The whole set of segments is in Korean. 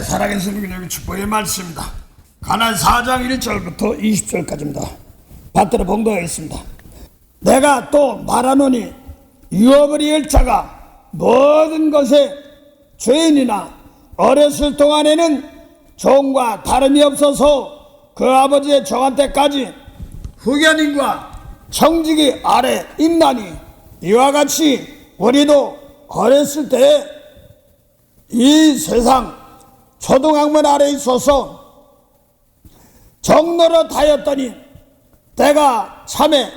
사랑의 성경 여기 축복의 말씀입니다. 가나안 4장 1절부터 20절까지입니다. 받들어 봉독하겠습니다. 내가 또 말하노니 유업의 열자가 모든 것에 죄인이나 어렸을 동안에는 종과 다름이 없어서 그 아버지의 정한 때까지 후견인과 청지기 아래 있나니 이와 같이 우리도 어렸을 때에 이 세상 초등학문 아래 있어서 정노릇 하였더니 때가 참에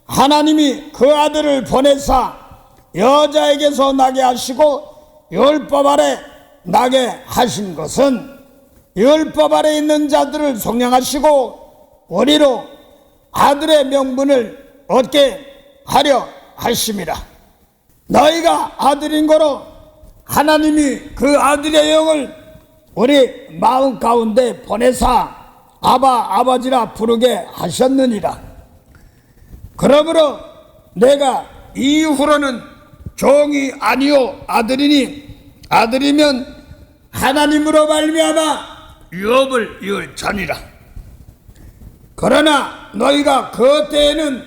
하나님이 그 아들을 보내사 여자에게서 나게 하시고 율법 아래 나게 하신 것은 율법 아래 있는 자들을 속량하시고 우리로 아들의 명분을 얻게 하려 하심이라. 너희가 아들인 거로 하나님이 그 아들의 영을 우리 마음 가운데 보내사 아버지라 부르게 하셨느니라. 그러므로 내가 이후로는 종이 아니요 아들이니 아들이면 하나님으로 말미암아 유업을 이을 자니라. 그러나 너희가 그 때에는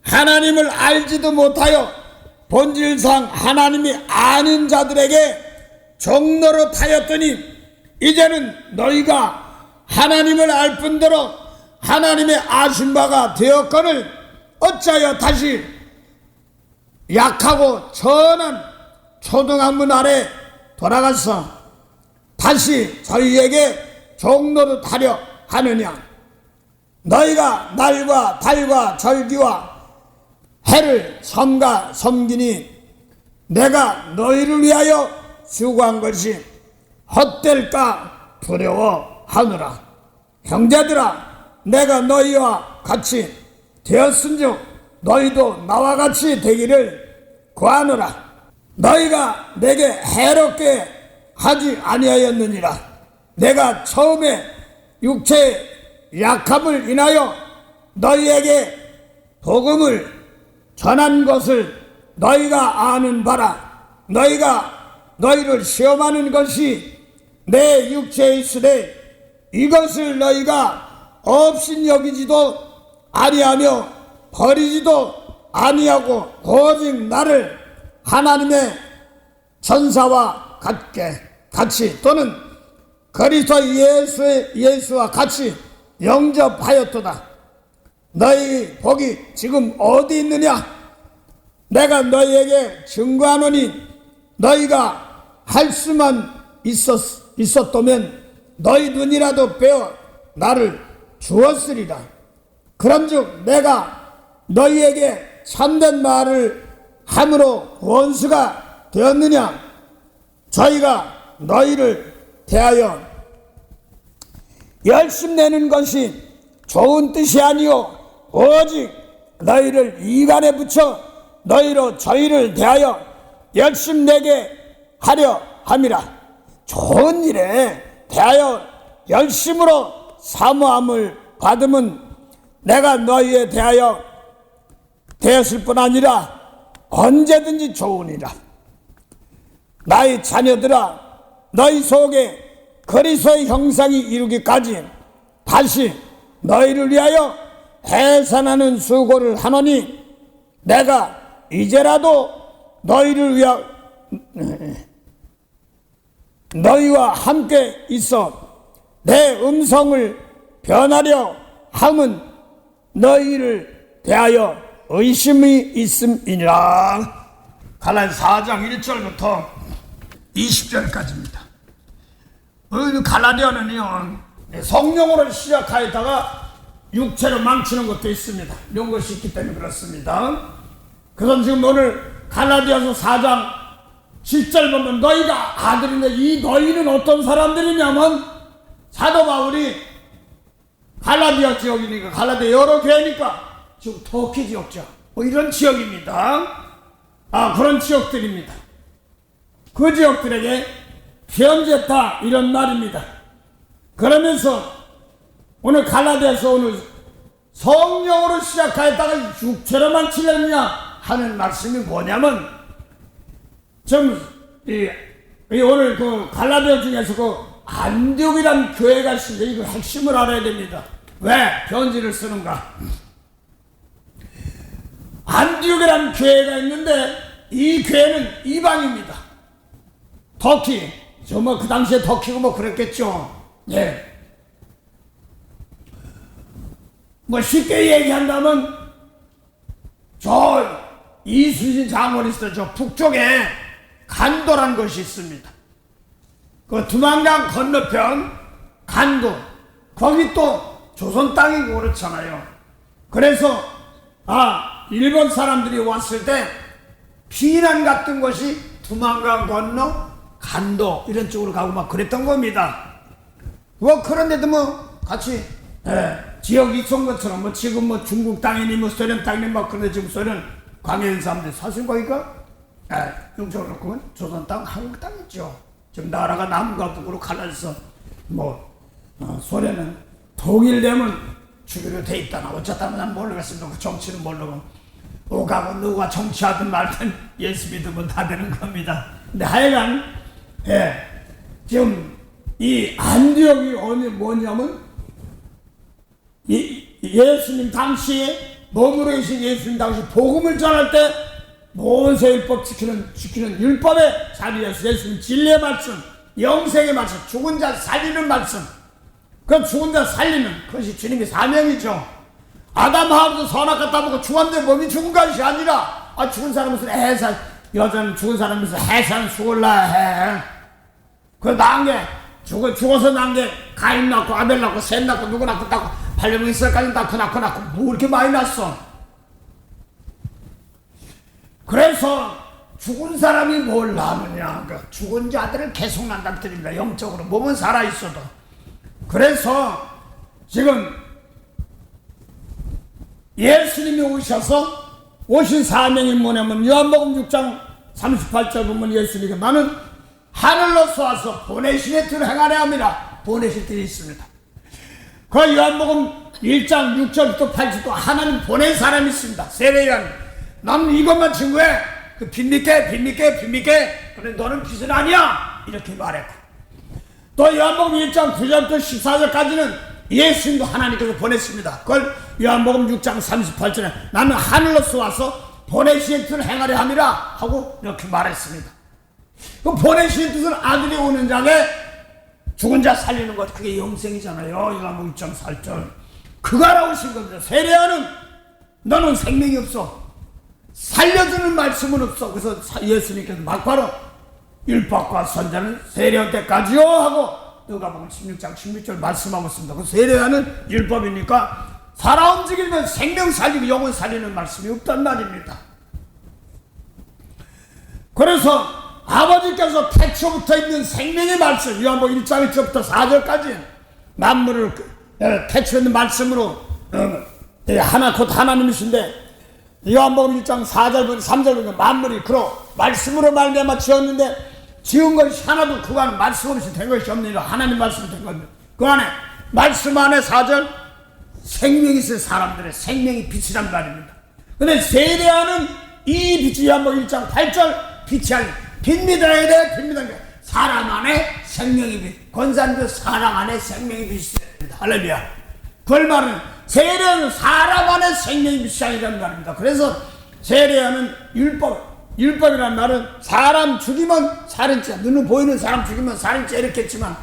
하나님을 알지도 못하여 본질상 하나님이 아는 자들에게 종노릇 하였더니 이제는 너희가 하나님을 알 뿐더러 하나님의 아신 바가 되었거늘 어찌하여 다시 약하고 천한 초등학문 아래 돌아가서 다시 저희에게 종노릇 하려 하느냐. 너희가 날과 달과 절기와 해를 섬가 섬기니 내가 너희를 위하여 수고한 것이 헛될까 두려워하노라. 형제들아, 내가 너희와 같이 되었은즉 너희도 나와 같이 되기를 구하노라. 너희가 내게 해롭게 하지 아니하였느니라. 내가 처음에 육체의 약함을 인하여 너희에게 복음을 전한 것을 너희가 아는 바라. 너희를 시험하는 것이 내 육체에 있으되 이것을 너희가 없인 여기지도 아니하며 버리지도 아니하고 오직 나를 하나님의 천사와 같이 또는 그리스도 예수와 같이 영접하였도다. 너희 복이 지금 어디 있느냐? 내가 너희에게 증거하노니 너희가 할 수만 있었다면 너희 눈이라도 빼어 나를 주었으리라. 그런즉 내가 너희에게 참된 말을 함으로 원수가 되었느냐? 저희가 너희를 대하여 열심내는 것이 좋은 뜻이 아니요 오직 너희를 이간에 붙여 너희로 저희를 대하여 열심내게 하려 함이라. 좋은 일에 대하여 열심으로 사모함을 받으면 내가 너희에 대하여 되었을 뿐 아니라 언제든지 좋으니라. 나의 자녀들아, 너희 속에 그리스도의 형상이 이루기까지 다시 너희를 위하여 해산하는 수고를 하노니 내가 이제라도 너희와 함께 있어 내 음성을 변하려 함은 너희를 대하여 의심이 있음이니라. 갈라디아 4장 1절부터 20절까지입니다. 갈라디아는요 성령으로 시작하였다가 육체로 망치는 것도 있습니다. 이런 것이 있기 때문에 그렇습니다. 그래서 지금 오늘 갈라디아서 4장 7절 보면 너희가 아들인데 이 너희는 어떤 사람들이냐면 사도 바울이 갈라디아 지역이니까 갈라디아 여러 교회니까 지금 터키 지역죠. 이런 지역입니다. 그런 지역들입니다. 그 지역들에게 편지했다 이런 말입니다. 그러면서 오늘 갈라디아서 오늘 성령으로 시작하였다가 육체로만 치려느냐 하는 말씀이 뭐냐면 좀 오늘 그 갈라디아 중에서 그 안디옥이란 교회가 있는데 이거 핵심을 알아야 됩니다. 왜 편지를 쓰는가? 안디옥이란 교회가 있는데 이 교회는 이방입니다. 터키, 그 당시에 터키고 뭐 그랬겠죠. 예. 뭐 쉽게 얘기한다면 저 이순신 장군이 있어 저 북쪽에 간도란 것이 있습니다. 그 두만강 건너편 간도, 거기 또 조선 땅이고 그렇잖아요. 그래서 일본 사람들이 왔을 때 피난 같은 것이 두만강 건너 간도 이런 쪽으로 가고 막 그랬던 겁니다. 뭐 그런데도 뭐 같이 지역 이촌 것처럼 뭐 지금 뭐 중국 땅이니 뭐 소련 땅이니 막 그런데 지금 소련 광해인 사람들 사실 거기가 영적으로 보면 조선 땅, 한국 땅이죠. 지금 나라가 남과 북으로 갈라져서 뭐 소련은 통일되면 주기로 돼 있다나 어쩌다면 난 모르겠습니다. 그 정치는 모르고 오가고 누가 정치하든 말든 예수 믿으면 다 되는 겁니다. 근데 하여간 지금 이 안디옥이 뭐냐면 예수님 당시에 머무르 계신 예수님 당시 복음을 전할 때 모세율법 지키는 율법의 자리에서 예수님 진리의 말씀, 영생의 말씀, 죽은 자 살리는 말씀, 그 죽은 자 살리는 그것이 주님의 사명이죠. 아담 하와도 선악과 보고 죽었는데 몸이 죽은 것이 아니라 죽은 사람은 무슨 해산, 여자는 죽은 사람은 무슨 해산 죽을라 해. 그 낳은 게 죽어서 낳은 게 가인 낳고 아벨 낳고 셋 낳고 누구 낳고 8년 있을까지 낳고 뭐 이렇게 많이 낳았어. 그래서 죽은 사람이 뭘 낳느냐, 그러니까 죽은 자들을 계속 낳는다는 뜻입니다. 영적으로 몸은 살아있어도. 그래서 지금 예수님이 오신 사명이 뭐냐면 요한복음 6장 38절 보면 예수님이 나는 하늘로서 와서 보내신 뜻을 행하려 합니다. 보내신 뜻이 있습니다. 그 요한복음 1장 6절부터 8절도 하나님 보낸 사람이 있습니다. 세례요한. 나는 이것만 증거해. 그 빈믿게. 그런데 너는 빛은 아니야. 이렇게 말했고. 또 요한복음 1장 9절부터 14절까지는 예수님도 하나님께서 보냈습니다. 그걸 요한복음 6장 38절에 나는 하늘로서 와서 보내신 뜻을 행하려 함이라 하고 이렇게 말했습니다. 그 보내신 뜻은 아들이 오는 장에 죽은 자 살리는 것, 그게 영생이잖아요. 요한복음 6장 4절. 그가 나오신 겁니다. 세례요한은 너는 생명이 없어. 살려주는 말씀은 없어. 그래서 예수님께서 막바로 율법과 선자는 세례요한 때까지요 하고 누가복음 16장 16절 말씀하고 있습니다. 그 세례요한은 율법이니까 살아 움직이면 생명 살리고 영혼 살리는 말씀이 없단 말입니다. 그래서 아버지께서 태초부터 있는 생명의 말씀, 요한복음 1장 1절부터 4절까지 만물을 태초에 있는 말씀으로 곧 하나님이신데 요한복음 1장 4절부터 3절 보면 만물이 그로 말씀으로 말미암아 지었는데 지은 것이 하나도 그 안에 말씀 없이 된 것이 없느니라. 하나님 말씀이 된 겁니다. 그 안에 말씀 안에 4절 생명이 있어요. 사람들의 생명이 빛이란 말입니다. 근데 세례요한은 이 빛이 요한복음 1장 8절 빛이 아니 빛 믿어야 돼. 빛 믿어야 돼. 사람 안에 생명이 빛. 권사님도 사람 안에 생명이 빛이 됩니다. 할렐루야. 그걸 말은 세례요한은 사람 안에 생명이 빛이 아니라는 말입니다. 그래서 세례요한은 율법이라는 말은 사람 죽이면 살인죄, 눈으로 보이는 사람 죽이면 살인죄 이렇게 했지만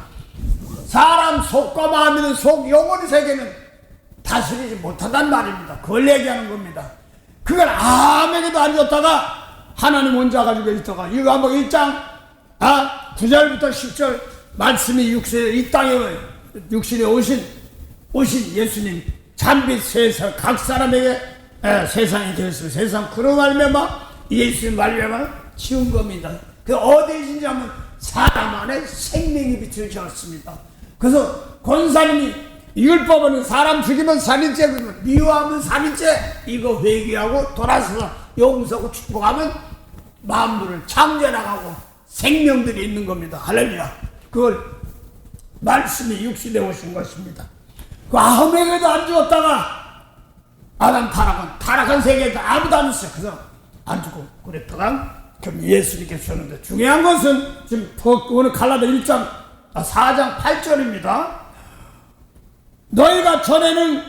사람 속과 마음이는 속, 영혼의 세계는 다스리지 못한다는 말입니다. 그걸 얘기하는 겁니다. 그걸 아무에게도 안 줬다가 하나님 혼자 가지고 있다가 이거 한번 1장 9절부터 10절 말씀이 이 땅에 육신에 오신 예수님 참빛 세상 각 사람에게 세상이 되었습니다. 세상 그로 말미암아 예수님 말미암아 지은 겁니다. 그 어디신지 하면 사람 안에 생명이 빛을 지었습니다. 그래서 권사님이 율법은 사람 죽이면 살인죄, 미워하면 살인죄, 이거 회개하고 돌아서서 용서하고 축복하면 만물을 창조해나가고 생명들이 있는 겁니다. 할렐루야. 그걸 말씀이 육신에 오신 것입니다. 그 아무에게도 안 주었다가 아담 타락한 세계에도 아무도 안 줬어요. 그래서 안 주고 그랬다가 그럼 예수님께 주셨는데 중요한 것은 지금 오늘 갈라디아 1장 4장 8절입니다. 너희가 전에는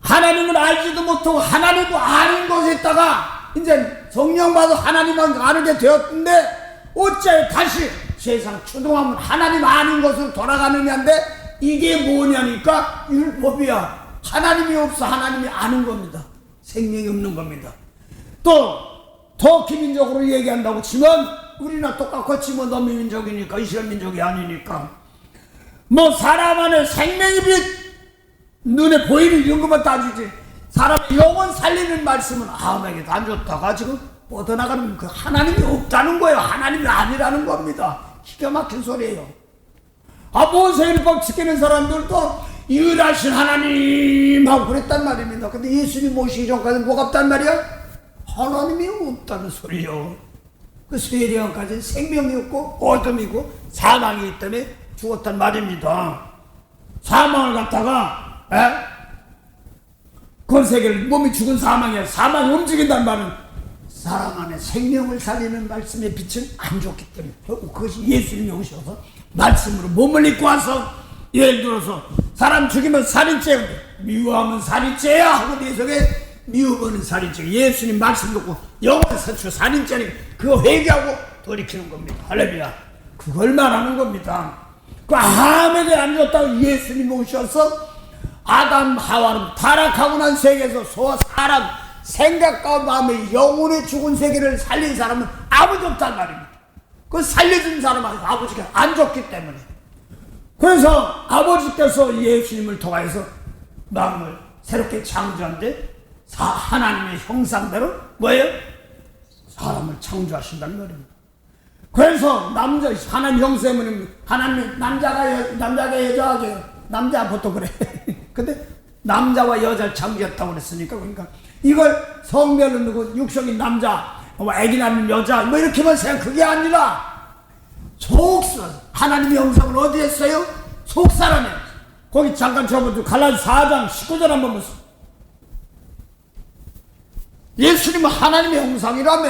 하나님을 알지도 못하고 하나님도 아는 것에 있다가 이제 성령 받아 하나님만 아는 되었는데 어째 다시 세상 추동하면 하나님 아는 것으로 돌아가느냐인데 이게 뭐냐니까 율법이야. 하나님이 없어 하나님이 아는 겁니다. 생명이 없는 겁니다. 또 더 기민적으로 얘기한다고 치면 우리나 똑같이 뭐 너미 민족이니까 이스라엘 민족이 아니니까 뭐 사람 안에 생명이 눈에 보이는 이런 것만 따지지 사람 영혼 살리는 말씀은 아무에게도 안 좋다가 지금 뻗어나가는 그 하나님이 없다는 거예요. 하나님이 아니라는 겁니다. 기가 막힌 소리예요. 모세율법 지키는 사람들도 유일하신 하나님 하고 그랬단 말입니다. 근데 예수님 모시기 전까지는 뭐가 없단 말이야? 하나님이 없다는 소리요. 그 세례원까지는 생명이 없고 어둠이고 사망이기 때문에 죽었단 말입니다. 사망을 갖다가 권세계를 몸이 죽은 사망이야. 사망이 움직인단 말은 사람 안에 생명을 살리는 말씀의 빛은 안 좋기 때문에 그것이 예수님이 오셔서 말씀으로 몸을 입고 와서 예를 들어서 사람 죽이면 살인죄 미워하면 살인죄야 하고 내 속에 미워하는 살인죄 예수님 말씀 듣고 영원 선출 살인죄니까 그거 회개하고 돌이키는 겁니다. 할렐루야. 그걸 말하는 겁니다. 그 아무에게 안 좋다고 예수님 오셔서 아담 하와는 타락하고 난 세계에서 사람 생각과 마음의 영혼의 죽은 세계를 살린 사람은 아무도 없단 말입니다. 그 살려준 사람은 아버지가 안 좋기 때문에. 그래서 아버지께서 예수님을 통하여서 마음을 새롭게 창조한데 하나님의 형상대로 뭐예요? 사람을 창조하신다는 말입니다. 그래서 하나님 형상은 하나님 남자가 여자하게 남자 보통 그래. 근데 남자와 여자를 창조했다고 그랬으니까 그러니까 이걸 성별은 누구 육성인 남자 애기 낳는 여자 뭐 이렇게만 생각 그게 아니라 하나님의 형상을 어디 했어요? 속사람에 거기 잠깐 접어도 갈라디아서 4장 19절 한번 보세요. 예수님은 하나님의 형상이라며.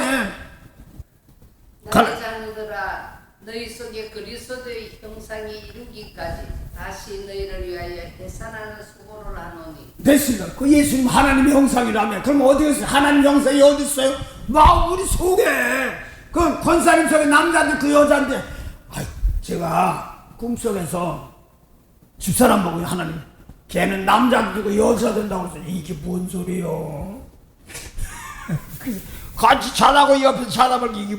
나의 자녀들아 너희 속에 그리스도의 형상이 이루기까지 다시 너희를 위하여 해산하는 수고를 하노니. 됐습니다. 그 예수님 하나님의 형상이라며. 그럼 어디 있어요? 하나님 형상이 어디 있어요? 우리 속에 그 권사님 속에 남자인데 그 여자인데 제가 꿈속에서 집사람 보고 하나님 걔는 남자 되고 여자 된다고 해서 이게 뭔 소리요? 같이 자다고 옆에서 자다보니 이게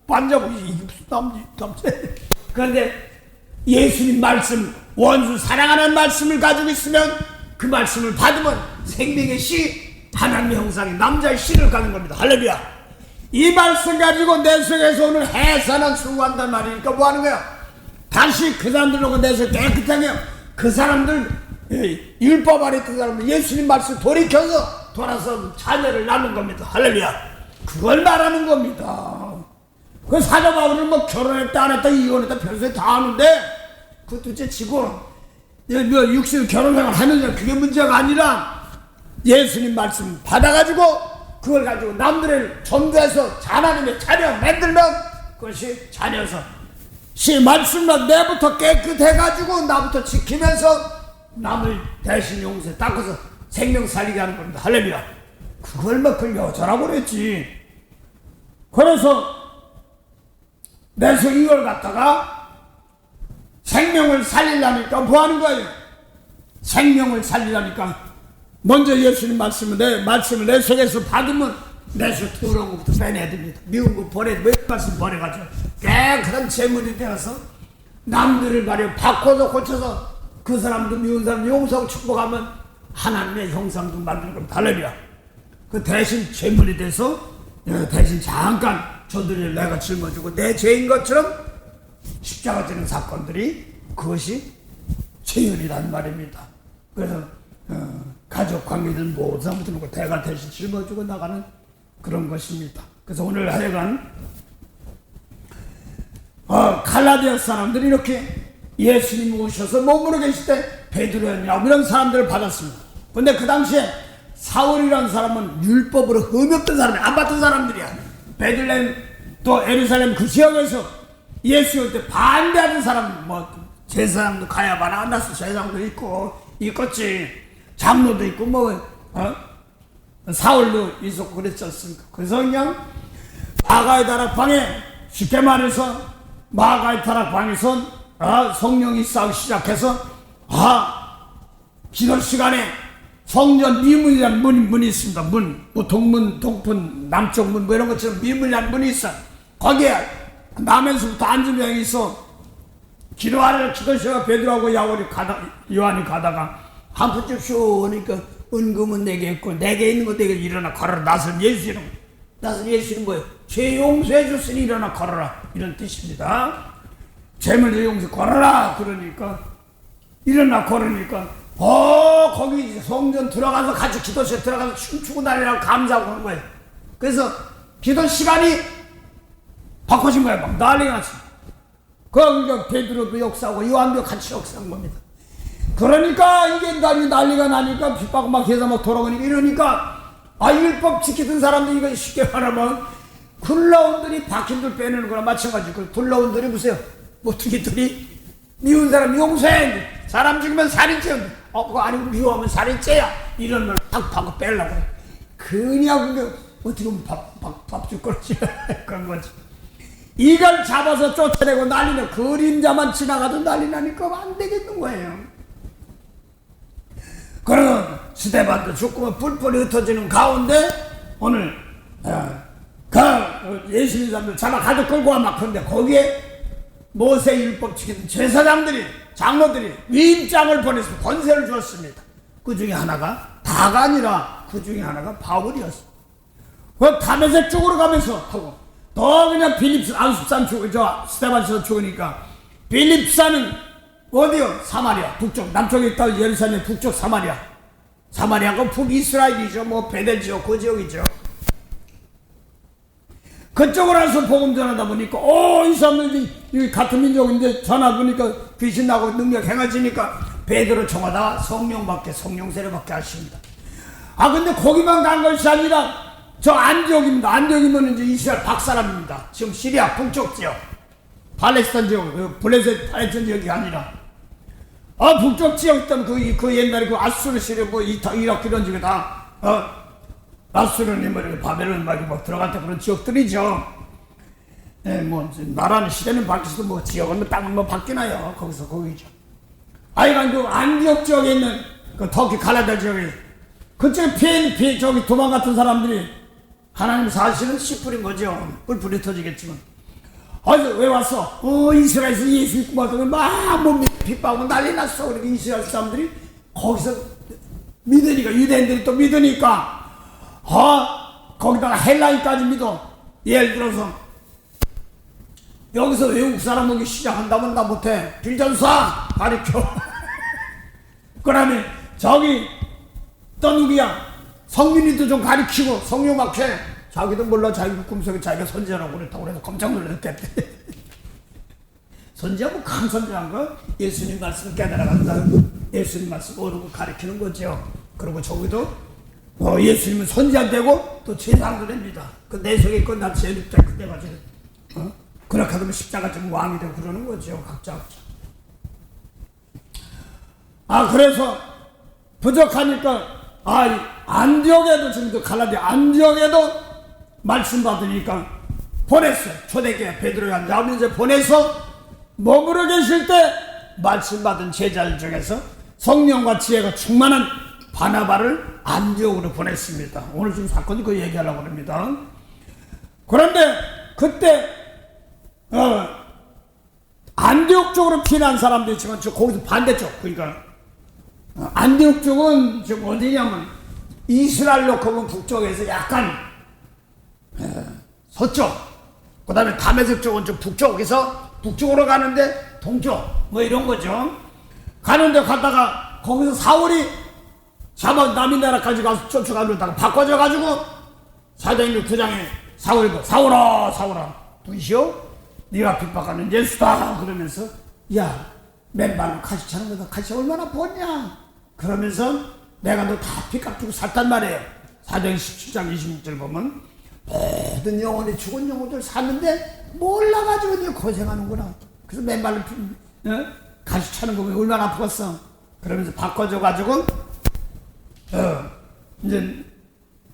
만져보니 이게 무슨 남자. 그런데 예수님 말씀 원수 사랑하는 말씀을 가지고 있으면 그 말씀을 받으면 생명의 씨 하나님의 형상이 남자의 씨를 가는 겁니다. 할렐루야. 이 말씀 가지고 내 속에서 오늘 해산한 수고한단 말이니까 뭐 하는 거야? 다시 그 사람들로 내 속 깨끗하게 그 사람들 율법 아래 있던 사람들 예수님 말씀 돌이켜서 돌아서 자녀를 낳는 겁니다. 할렐루야. 그걸 말하는 겁니다. 그 사도 바울은 뭐 결혼했다 안 했다 이혼했다 별소리 다 하는데 그것도 이제 지고 육신 결혼생활 하느냐 그게 문제가 아니라 예수님 말씀 받아가지고 그걸 가지고 남들을 전도해서 하나님의 자녀 만들면 그것이 자녀서 시 말씀만 내부터 깨끗해가지고 나부터 지키면서 남을 대신 용서해 닦아서 생명 살리게 하는 겁니다. 할렐루야. 그걸 막 그 여자라고 그랬지. 그래서 내서 이걸 갖다가 생명을 살리려니까 뭐 하는 거예요? 생명을 살리려니까 먼저 예수님 말씀을 내 속에서 받으면 내 속 더러운 것부터 빼내야 됩니다. 미운 거 버려야 돼. 말씀 버려가지고 깨끗한 재물이 되어서 남들을 말이야 바꿔서 고쳐서 그 사람도 미운 사람 용서하고 축복하면 하나님의 형상도 만드는 겁니다. 할렐루야. 그 대신 재물이 돼서 대신 잠깐 저들을 내가 짊어지고 내 죄인 것처럼 십자가 지는 사건들이 그것이 죄인이란 말입니다. 그래서 가족 관계들 모두 사람들은 대가 대신 짊어지고 나가는 그런 것입니다. 그래서 오늘 하여간 갈라디아 사람들이 이렇게 예수님 오셔서 머무르 계실 때 베드로였냐 이런 사람들을 받았습니다. 근데 그 당시에 사울이라는 사람은 율법으로 흠이 없던 사람이 안 받던 사람들이야. 베들레헴 또 예루살렘 그 지역에서 예수 올 때 반대하는 사람 제사장도 가야만 안 났어. 제사장도 있겠지. 장로도 있고 사울도 있었고 그랬지 않습니까? 그래서 그냥 마가의 다락방에, 쉽게 말해서 마가의 다락방에서 성령이 싸우기 시작해서 기도 시간에 성전 미문이라는 문이 있습니다. 동문, 동문, 남쪽 문 이런 것처럼 미문이라는 문이 있어. 거기에 남에서부터 앉은 명이 있어. 기도하러 기도시가 베드로하고 요한이 가다가 한 푼씩 슈 오니까 은금은 내게 있고 내게 있는 거 내게 일어나 걸어라. 낯선 예수 이름. 낯선 예수 이름 뭐예요? 죄 용서해 줬으니 일어나 걸어라. 이런 뜻입니다. 죄물 용서 걸어라. 그러니까 일어나 걸으니까 거기 성전 들어가서 같이 기도실에 들어가서 춤추고 난리라고 감사하고 하는 거예요. 그래서 기도 시간이 바꿔진 거예요. 막 난리가 났어. 거기가 베드로도 역사하고 요한도 같이 역사한 겁니다. 그러니까 이게 난리가 나니까 핍박 막 해서 막 돌아오니까 이러니까 율법 지키던 사람들 이거 쉽게 말하면 굴러온들이 박힌들 빼내는 거랑 마찬가지고 굴러온들이 보세요. 모퉁이들이 미운 사람 용서해. 사람 죽이면 살인죄. 그거 아니고 미워하면 살인죄야. 이런 걸 탁 박아 빼려고 그래. 그냥 그게 어떻게 보면 밥줄 거지. 그런 거지. 이걸 잡아서 쫓아내고 난리는 그림자만 지나가도 난리 나니까 안 되겠는 거예요. 그러면 스데반도 죽고 뿔뿔이 흩어지는 가운데 오늘 예수님 사람들 잡아 가족 끌고 와 막 그런데 거기에 모세 율법 지키는 제사장들이 장로들이 위임장을 보내서 권세를 주었습니다. 그 중에 하나가 다가 아니라 그 중에 하나가 바울이었어. 그 다메섹 쪽으로 가면서 하고 더 그냥 빌립산 안숫산 스데반에서 죽으니까 빌립산은 어디요? 사마리아 북쪽. 남쪽에 있다 예루살렘 북쪽 사마리아가 북이스라엘이죠. 베델 지역 그 지역이죠. 그쪽으로 와서 복음 전하다 보니까 이 사람들이 같은 민족인데 전하 보니까 귀신 나고 능력 행해지니까 베드로 청하다가 성령 세례받게 하십니다. 근데 거기만 간 것이 아니라 저 안디옥입니다. 안디옥이면 이제 이스라엘 박사람입니다. 지금 시리아 북쪽 지역 팔레스타인 지역 팔레스타인 지역이 아니라 북쪽 지역 있다면 그 옛날에 그 아수르 시리아 이라크 이런 지역에 다 아수르니 바벨론 막 들어갔다 그런 지역들이죠. 나라는 시대는 바뀌어도 지역은 땅은 바뀌나요. 거기죠. 하여간 그 안디옥 지역에 있는 그 터키 갈라다 지역에 그쪽에 저기 도망갔던 사람들이 하나님 사실은 씨 뿌린 거죠. 뿔뿔이 터지겠지만. 왜 왔어? 이스라엘에서 예수 믿고 왔더니 막 핍박하고 난리 났어. 그러니까 이스라엘 사람들이 거기서 믿으니까, 유대인들이 또 믿으니까, 거기다가 헬라인까지 믿어. 예를 들어서, 여기서 외국 사람 오기 시작한다면 나 못해. 빌전사! 가르쳐. 그 다음에 저기, 또 누구야? 성민이도 좀 가르치고, 성령 막해. 자기도 몰라. 자기 꿈속에 자기가 선지자라고 그랬다고 그래서 깜짝 놀랐대. 선지자 큰 선지자인 거? 예수님 말씀 깨달아간다. 예수님 말씀 모르고 가르치는 거죠. 그리고 저기도 예수님은 선지자 되고 또 제사장도 됩니다. 그 내 속에 있고 나 제일 때 그때 가지고 그렇게 하면 십자가 좀 왕이 되고 그러는 거죠. 각자. 그래서 부족하니까 안디옥에도 지금 갈라디아 안디옥에도 말씀 받으니까 보냈어요. 초대교회 베드로가 나오면서 보내서 머무러 계실 때 말씀 받은 제자들 중에서 성령과 지혜가 충만한 바나바를 안디옥으로 보냈습니다. 오늘 지금 사건이 그 얘기하려고 합니다. 그런데 그때 안디옥 쪽으로 피난 사람도 있지만 거기서 반대쪽, 그러니까 안디옥 쪽은 지금 어디냐면 이스라엘 놓고 보면 북쪽에서 약간 서쪽, 그 다음에 다메섹 쪽은 좀 북쪽에서 북쪽으로 가는데 동쪽 이런 거죠. 가는데 갔다가 거기서 사울이 남인 나라까지 가서 쫓아가려다가 바꿔져가지고 사도행전 9장에 사울아 누구시오? 네가 핍박하는 예수다 그러면서 맨발로 같이 차는 거다. 같이 얼마나 보냐 그러면서 내가 너 다 핏값 주고 샀단 말이에요. 사도행전 17장 26절 보면 모든 영혼이 죽은 영혼들 샀는데 몰라가지고 네가 고생하는구나. 그래서 맨발로 가시 차는 거 보면 얼마나 아프겠어. 그러면서 바꿔줘가지고 이제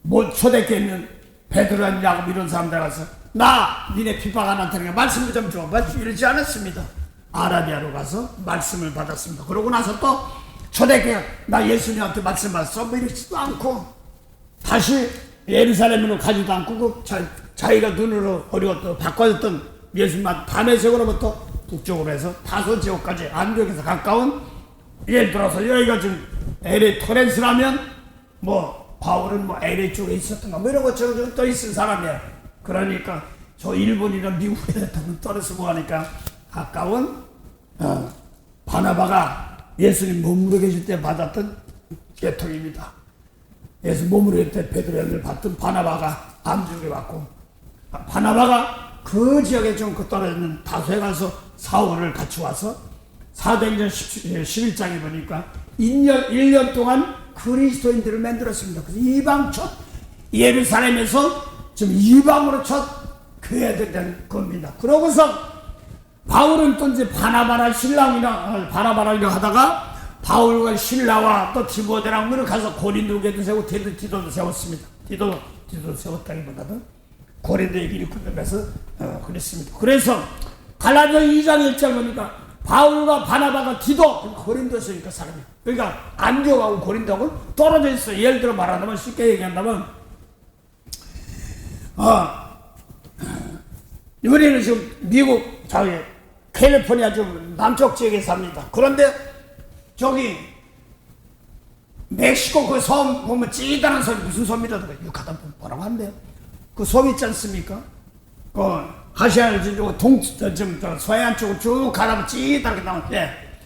못 초대했는 베드로랑 야곱 이런 사람들 가서 나 니네 핍박 안 한다니까 말씀을 좀 줘. 이러지 않았습니다. 아라비아로 가서 말씀을 받았습니다. 그러고 나서 또 초대교회 나 예수님한테 말씀 받았어 뭐 이러지도 않고 다시 예루살렘으로 가지도 않고 그 자기가 눈으로 어려웠던 바꿔줬던 예수님만 담에색으로부터 북쪽으로 해서 다소 지역까지 안디옥에서 가까운 예를 들어서 여기가 지금 LA 토렌스라면 뭐 바울은 뭐 LA 쪽에 있었던가 뭐 이런 것처럼 떠 있은 사람이야. 그러니까 저 일본이나 미국에 떨어서 뭐 하니까 가까운 바나바가 예수님 머무르 계실 때 받았던 계통입니다. 예수 머무르 계실 때 베드로를 받던 바나바가 안디옥에 왔고 바나바가 그 지역에 좀 떨어지는 다소에 가서 사울을 같이 와서 사도행전 11장에 보니까 1년 동안 그리스도인들을 만들었습니다. 그래서 이방 첫 예루살렘에서 지금 이방으로 첫 교회들이 된 겁니다. 그러고서 바울은 또 이제 바나바랑 하다가 바울과 신라와 또 디모데랑 가서 고린도 교회도 세우고 디도도 세웠습니다. 디도도 세웠다기보다는 고린도 얘기를 끊으면서 그랬습니다. 그래서 갈라디아 2장 1절 보니까 바울과 바나바가 디도 고린도에서 있으니까 사람이 그러니까 안디옥하고 고린도하고 떨어져 있어요. 예를 들어 말하자면 쉽게 얘기한다면 우리는 지금 미국 저기 캘리포니아 좀 남쪽 지역에 삽니다. 그런데 저기 멕시코 그 섬 보면 찌다는 섬이 무슨 섬이라도 육하다 뭐라고 한대요. 그 섬 있지 않습니까? 그 아시아 좀 서해안 쪽으로 쭉 가다 보면 찌다게 나오는데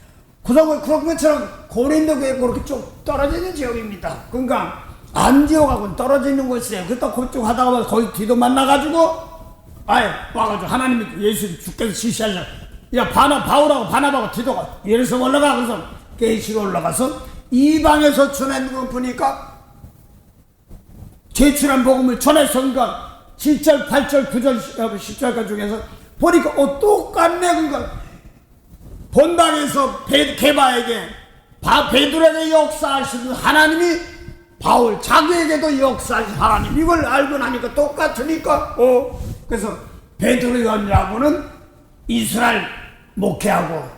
그런 것처럼 고린도 교회 그렇게 쭉 떨어지는 지역입니다. 그러니까 안디옥하고는 떨어지는 곳이에요. 그때 그쪽 하다가 거기 뒤도 만나가지고 와가지고 하나님이 예수 주께서 지시하자. 야 바울하고 바나바가 디도가 예루살렘 올라가. 그래서 게이시로 올라가서 이방에서 전하는 거 보니까 제출한 복음을 전해서 그러니까 7절, 8절, 9절, 10절까지 중에서 보니까 똑같네. 그러니까 본당에서 게바에게 베드로에게 역사하시는 하나님이 바울 자기에게도 역사하신 하나님 이걸 알고 나니까 똑같으니까 그래서 베드로 요한이라고는 이스라엘 목회하고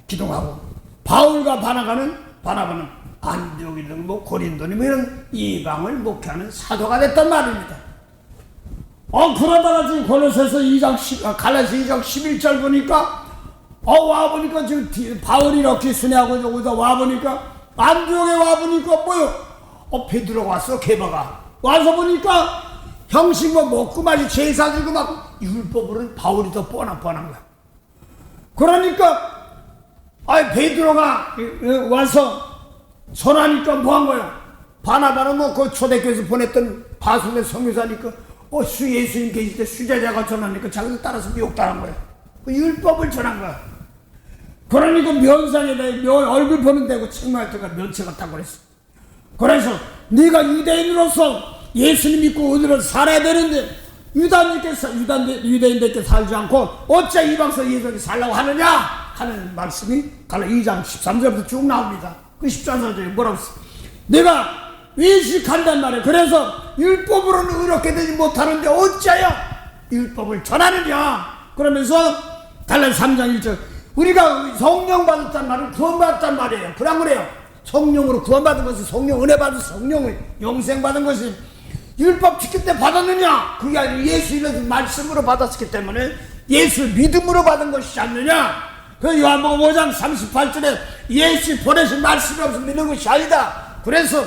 기동하고 바울과 바나바는 안디옥이든 뭐 고린도니 뭐 이런 이방을 목회하는 사도가 됐단 말입니다. 그러다가 지금 갈라디아서 2장 11절 보니까 와보니까 지금 바울이 이렇게 순회하고 저기다 와보니까 안디옥에 와보니까 뭐요? 베드로가 왔어. 게바가 와서 보니까 형식 뭐 먹고 마시 제사 지고 막 율법으로는 바울이 더 뻔한 거야. 그러니까 베드로가 와서 전하니까 뭐 한 거야? 바나바는 뭐 그 초대교회에서 보냈던 바술의 성교사니까 수 예수님 계실 때 수제자가 전하니까 자기도 따라서 미혹당한 거야. 그 율법을 전한 거야. 그러니까 면상에 얼굴 보는 데고 책망할 때가 면체가 타고 그랬어. 그래서 네가 유대인으로서 예수님 믿고 오늘은 살아야 되는데 유대인들께 살지 않고 어째 이방서 예수님께 살라고 하느냐 하는 말씀이 갈라디아 2장 13절부터 쭉 나옵니다. 그 14절에 뭐라고 했어? 내가 외식한단 말이에요. 그래서 율법으로는 의롭게 되지 못하는데 어째요 율법을 전하느냐. 그러면서 갈라디아 3장 1절 우리가 성령 받았단 말은 구원받았단 말이에요. 그냥 그래요. 성령으로 구원받은 것이 성령 은혜 받은 성령을 영생 받은 것이 율법 지킬 때 받았느냐? 그게 아니라 예수 이름으로 말씀으로 받았기 때문에 예수 믿음으로 받은 것이지 않느냐? 그 요한복음 5장 38절에 예수 보내신 말씀이 없으면 믿는 것이 아니다. 그래서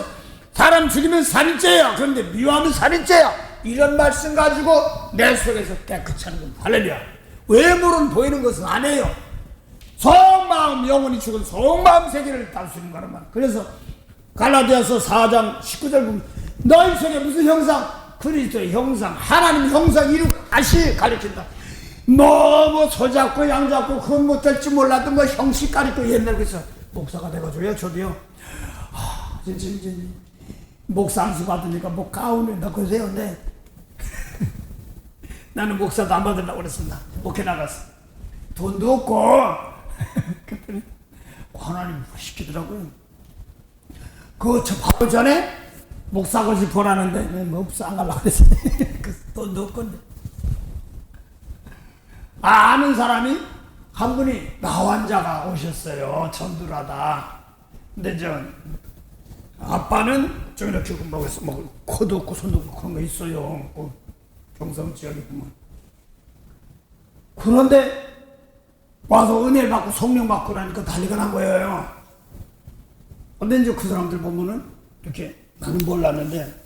사람 죽이면 살인죄야. 그런데 미워하면 살인죄야. 이런 말씀 가지고 내 속에서 깨끗이 하는 겁니다. 할렐루야. 외모는 보이는 것은 아니에요. 속마음 영혼이 죽은 속마음 세계를 다스리는 거란 말이야. 그래서 갈라디아서 4장 19절 보면 너희 속에 무슨 형상? 그리스도의 형상, 하나님 형상 이루고 다시 가르친다. 뭐 소잡고 양잡고 그건 못할지 몰라도 뭐 형식 가르치고 옛날 그래서 목사가 돼가지고요. 저도요. 진짜 목사 안수 받으니까 뭐 가운을 넣고 세요. 네. 나는 목사도 안 받으려고 그랬습니다. 목회 나갔어. 돈도 없고 하나님 시키더라고요. 저 바로 전에 목사고시 보라는데 뭐 없어 안 가려고 그랬어요. 돈 넣을 건데. 아는 사람이 한 분이 나환자가 오셨어요. 전도를 하다. 근데 아빠는 좀 이렇게 뭐 코도 없고 손도 없고 그런 거 있어요. 경상 지역에 보면. 그런데 와서 은혜를 받고 성령 받고 나니까 난리가 난 거예요. 근데 이제 그 사람들 보면은 이렇게 나는 몰랐는데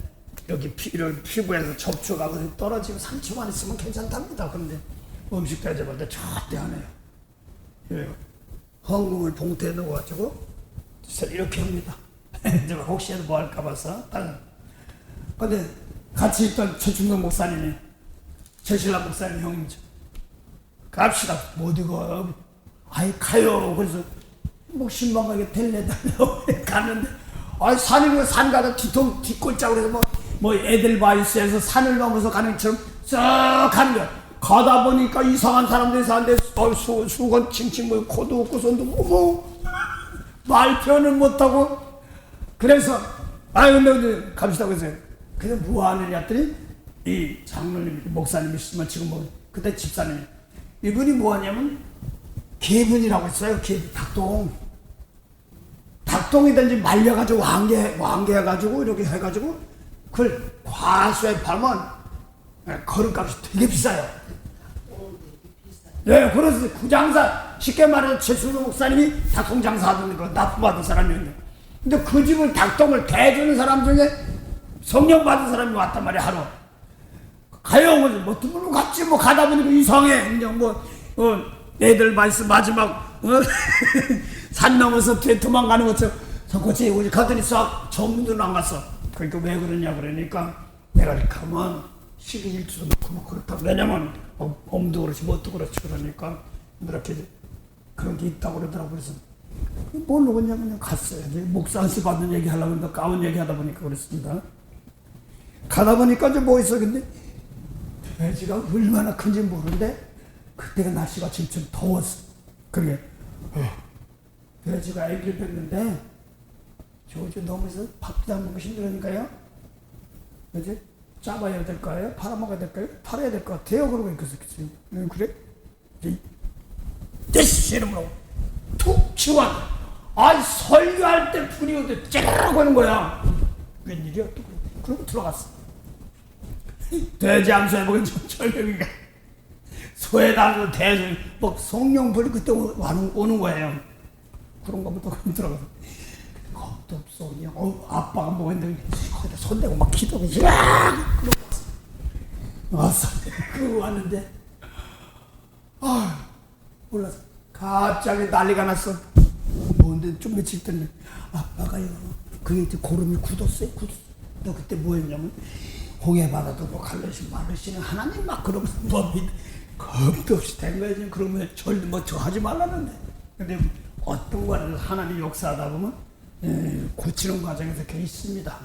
여기 이런 피부에서 접촉가 떨어지고 상처만 있으면 괜찮답니다. 그런데 음식 대접할 때 절대 안 해요. 예. 헌금을 봉투에 넣어가지고 이렇게 합니다. 혹시라도 뭐 할까 봐서. 근데 같이 있던 최충동 목사님이 최신라 목사님 형이죠. 갑시다. 못 이거. 아이 가요. 그래서 뭐 신방하게 델레달라고 가는데 산이고 산 가다 뒷골짜고 그래서 뭐 에델바이스에서 산을 넘어서 가는 것처럼 쓱 가는 거야. 가다 보니까 이상한 사람들이 사는데 수건 칭칭 뭐 코도 없고 손도 없고 말 표현을 못하고 그래서 근데 갑시다 그래서 그래서 뭐 하느냐 했더니 이 장로님 목사님이시지만 지금 뭐 그때 집사님 이분이 뭐 하냐면 개분이라고 있어요. 닭똥이든지 말려가지고 왕개해가지고 이렇게 해가지고 그걸 과수에 팔면 거름값이 되게 비싸요. 예, 그래서 그 장사 쉽게 말해서 최순호 목사님이 닭똥 장사하던 거 납부받은 사람이었는데 근데 그 집을 닭똥을 대주는 사람 중에 성령 받은 사람이 왔단 말이야 하루. 가요 뭐 드물로 갔지 뭐 가다 보니까 이상해 그냥 애들 말씀 마지막 산 넘어서 뒤에 도망가는 것처럼 저거지 우리 가더니 싹 정문도 안 갔어. 그러니까 왜 그러냐 그러니까 내가 이렇게 하면 시기질투도 놓고 뭐 그렇다고 왜냐면 엄도 그렇지 뭣도 그렇지 그러니까 이렇게 그런 게 있다고 그러더라고. 그래서 뭘로 그냥 갔어요. 목사한테 받는 얘기 하려고 했는데 까운 얘기 하다 보니까 그랬습니다. 가다 보니까 이제 뭐 있어 근데 돼지가 얼마나 큰지 모르는데 그때가 날씨가 지금 더웠어. 그게 돼지가 아기를 뺐는데 저기 넘어서 밥도 안 먹고 힘들으니까요. 그지? 잡아야 될까요? 팔아먹어야 될까요? 팔아야 될 것 같아요. 그러고 그래서 그래? 됐어 이러므로 툭 치고 설교할 때 분이 오는데 찌르르 거는 거야. 웬일이야 또 그러고 들어갔어. 돼지 암수해 보긴 좀 철벽이가 소에다가 대중 뭐 성령불이 그때 오는 거예요. 그런가 보다 들어가서 겁도 없어 그냥 아빠가 뭐 했는데 거기다 손대고 막 기도하고 그러고 왔어. 그러고 왔는데 몰라서 갑자기 난리가 났어. 뭔데 좀 며칠 있더니 아빠가요 그게 이제 고름이 굳었어요. 너 그때 뭐 했냐면 홍해바다도 뭐 갈래시 말르시는 하나님 막 그러면서 뭐 겁도 없이 된 거야. 그러면 절대 뭐 저 하지 말라는데 근데 어떤 거를 하나님 역사하다 보면 고치는 과정에서 그게 있습니다.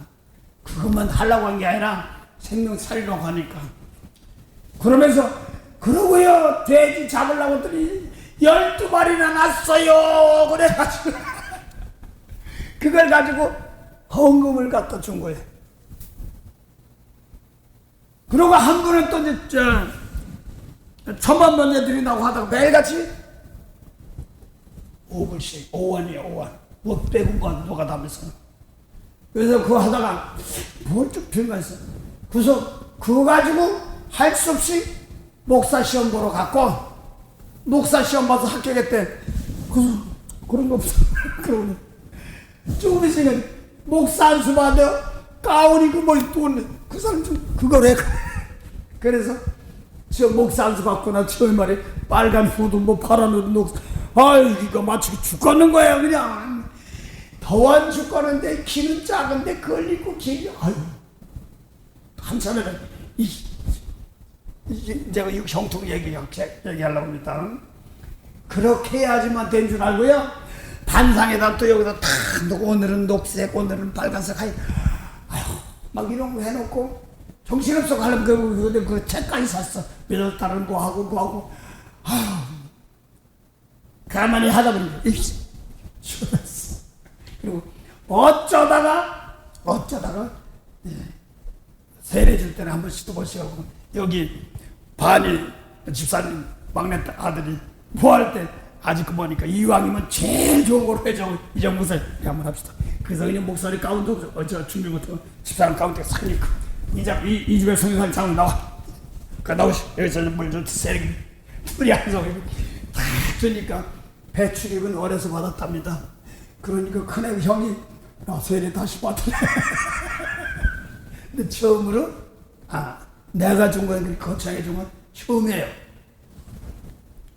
그것만 하려고 한 게 아니라 생명 살리려고 하니까 그러면서 그러고요 돼지 잡으려고 했더니 12마리나 났어요. 그래가지고 그걸 가지고 헌금을 갖다 준 거예요. 그리고 한 분은 또 이제 1,000만 번 해드린다고 하다가 매일같이 5불씩 5원이에요. 5원 뭐 빼고 누가 담면서 그래서 그거 하다가 뭘 좀 필요가 있어. 그래서 그거 가지고 할 수 없이 목사 시험 보러 갔고 목사 시험 봐서 합격했대. 그래서 그런 거 없어. 그러고 조금 있으면 목사 안수 받아 가운이 그 사람 좀 그걸 해. 그래서 저 목사 안수 받고 나 처음 말에 빨간 후드 뭐 파란 후드 녹색 이거 마치 죽겠는 거야. 그냥 더원 죽겠는데 키는 작은데 걸리고 길이 한참에는 제가 이 형통 얘기하려고 합니다. 그렇게 해야지만 된 줄 알고요. 반상에다 또 여기다 탁 놓고 오늘은 녹색 오늘은 빨간색 막 이런 거 해놓고 정신없어 가려면 그 책까지 샀어. 몇 달은 뭐 하고 가만히 하다 보니까 시원했어. 그리고 어쩌다가 예, 세례 줄 때는 한 번씩 또 보시고 여기 반일 집사님 막내 아들이 부활 때 아직 그 보니까 이왕이면 제일 좋은 걸로 해줘. 이정 목사님 한번 합시다. 그래서 그냥 목사님 가운데 저 준비부터 집사람 가운데 싹 입고 이 집에 성경사님 장로 나와. 그 나오시 여기서 물좀 세례 뿌리 앉아 다 주니까 배출입은 어려서 받았답니다. 그러니까 큰애 형이 세례 다시 받으래. 근데 처음으로 내가 준 건 거창해 준 건 처음이에요.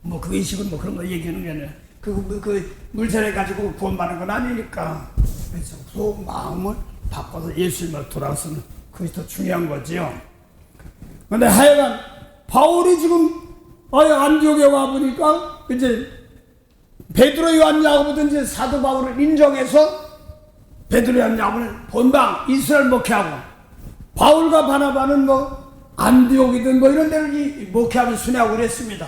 뭐 그 의식은 뭐 그런 거 얘기하는 게 아니라 그 물세례 가지고 구원받는 건 아니니까 그래서 속 마음을 바꿔서 예수님을 돌아서는 그것이 더 중요한 거지요. 근데 하여간 바울이 지금 안디옥에 와보니까 이제 베드로 요한 야고보도 이제 사도 바울을 인정해서 베드로 요한 야고보는 본방 이스라엘 목회하고 바울과 바나바는 뭐 안디옥이든 뭐 이런 데를 목회하면 순회하고 그랬습니다.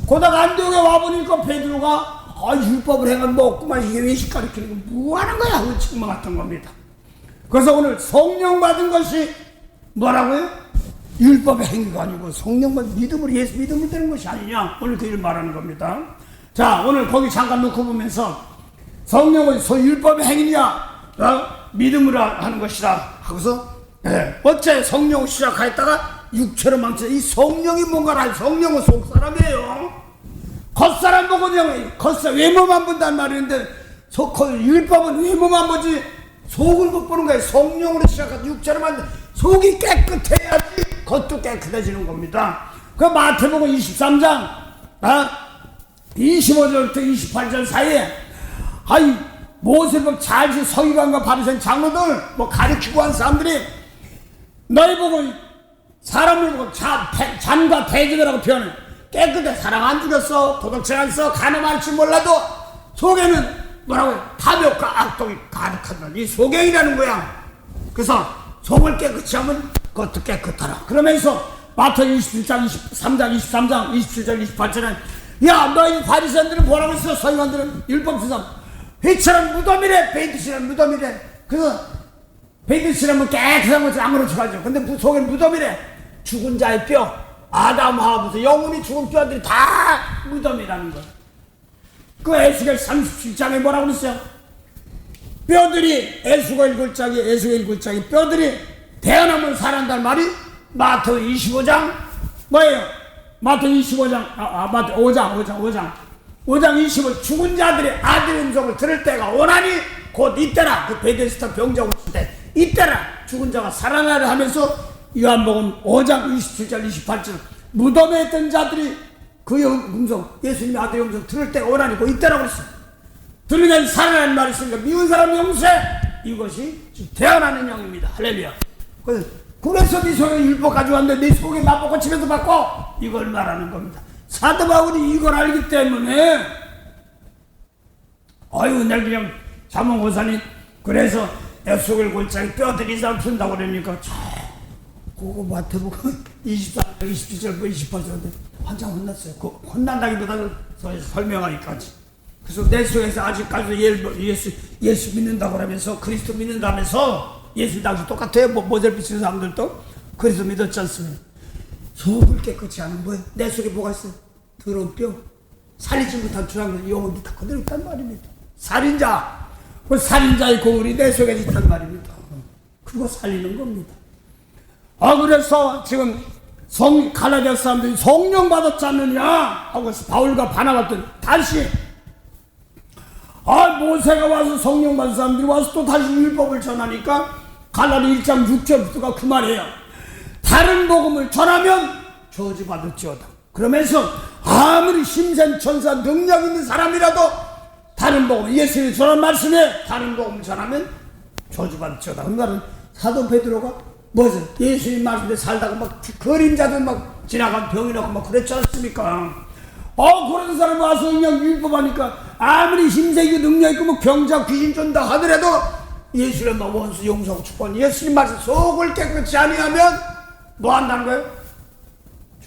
그러다가 안디옥에 와보니까 베드로가 율법을 행한 뭐 없구만 이게 외식 가르치는 거 뭐 하는 거야 하고 책망했던 겁니다. 그래서 오늘 성령 받은 것이 뭐라고요? 율법의 행위가 아니고 성령 받은 믿음으로 예수 믿음을 되는 것이 아니냐 오늘 그 일을 말하는 겁니다. 자 오늘 거기 잠깐 놓고 보면서 성령은 율법의 행위냐 믿음으로 하는 것이라 하고서 어째 성령을 시작하였다가 육체로 망쳐 이 성령이 뭔가를 성령은 속사람이에요. 겉사람 보고 그냥 외모만 본단 말인데 율법은 외모만 보지 속을 못 보는 거예요. 성령으로 시작해서 육체로 만든 속이 깨끗해야지 겉도 깨끗해지는 겁니다. 그 마태복음 23장 25절부터 28절 사이에 모세법 잘 서기관과 바리새인 장로들 뭐 가르치고 한 사람들이 너희 보고 사람을 보고 잔과 대적이라고 표현해. 깨끗해. 사랑 안 죽였어. 도덕질 안 써. 가늠할지 몰라도 속에는 뭐라고요? 탐욕과 악독이 가득하다. 이 소경이라는 거야. 그래서 속을 깨끗이 하면 그것도 깨끗하라. 그러면서 마태복음 27장 23장 27절 28절은 야 너희 바리새인들은 뭐라고 했어? 서기관들은 율법주상 회처럼 무덤이래. 베이트시란 무덤이래. 그래서 베이트시라면 깨끗한 것을 아무렇지 가죠. 근데 속에 무덤이래. 죽은 자의 뼈 아담 하와부터 영혼이 죽은 뼈들이 다 무덤이라는 거야. 그 에스겔 37장에 뭐라고 그랬어요? 뼈들이 에스겔 1글자기 뼈들이 태어나면 살아난다는 말이 마태복음 25장 뭐예요? 마태복음 25장 5장 25 죽은 자들이 아들의 음성을 들을 때가 오나니 곧 이때라. 그 베데스다 병자고 있을 때 이때라 죽은 자가 살아나려 하면서 요한복음 5장 27절 28절 무덤에 있던 자들이 그 음성 예수님의 아들의 음성 들을 때가 오나니 곧 이때라고 그랬어요. 들으면 살아나는 말이 있으니까 미운 사람 용서 이것이 태어나는 영입니다. 할렐루야. 그래서 네 속에 율법 가져왔는데 네 속에 맛보고 집에서 받고 이걸 말하는 겁니다. 사도 바울이 이걸 알기 때문에 날 그냥 자몽고사님 그래서 에스겔 골짜기 뼈들이 잘 푼다고 그러니까 그거 마태복음 24절 27절 28절인데 한참 혼났어요. 그 혼난다기보다는 설명하기까지. 그래서 내 속에서 아직까지 예수 믿는다고 하면서 그리스도 믿는다면서 예수 당시 똑같아요. 모델 비치는 사람들도 그리스도 믿었지 않습니까? 속을 깨끗이 하는 뭐예요? 내 속에 뭐가 있어요? 더러운 뼈 살리지 못한 주황을 영혼이 다 그대로 있단 말입니다. 살인자 그 살인자의 고울이 내 속에 있단 말입니다. 그거 살리는 겁니다. 그래서 지금 갈라디아 사람들이 성령 받았지 않느냐 하고 바울과 바나바들 다시 모세가 와서 성령 받은 사람들이 와서 또 다시 율법을 전하니까 갈라디아 1장 6절부터가 그 말이에요. 다른 복음을 전하면 저주받을지어다. 그러면서 아무리 힘센 천사 능력 있는 사람이라도 다른 복음 예수님이 전한 말씀에 다른 복음을 전하면 저주받을지어다. 그 말은 사도 베드로가 뭐죠? 예수님 말씀에 살다가 막 그림자들 막 지나간 병이라고 막 그랬지 않습니까? 그런 사람이 와서 그냥 율법하니까 아무리 힘세고 능력 있고 뭐 병자 귀신 쫀다 하더라도 예수님 막 원수 용서하고 축복하는 예수님 말씀 속을 깨끗이 아니하면 뭐 한다는 거예요?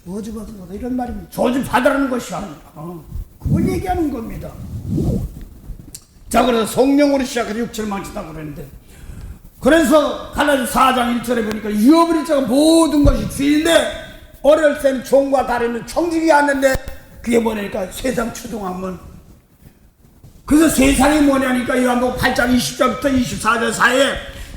저주받은 거다 이런 말입니다. 저주 받으라는 것이 아니라 그걸 얘기하는 겁니다. 자, 그래서 성령으로 시작해서 육체를 망친다고 그랬는데, 그래서 갈라디아서 4장 1절에 보니까 잃어버린 자가 모든 것이 주인데, 어릴 때는 종과 다리는 청지기 않는데, 그게 뭐냐니까 세상 추동하면. 그래서 세상이 뭐냐니까 요한복음 8장 20절부터 24절 사이에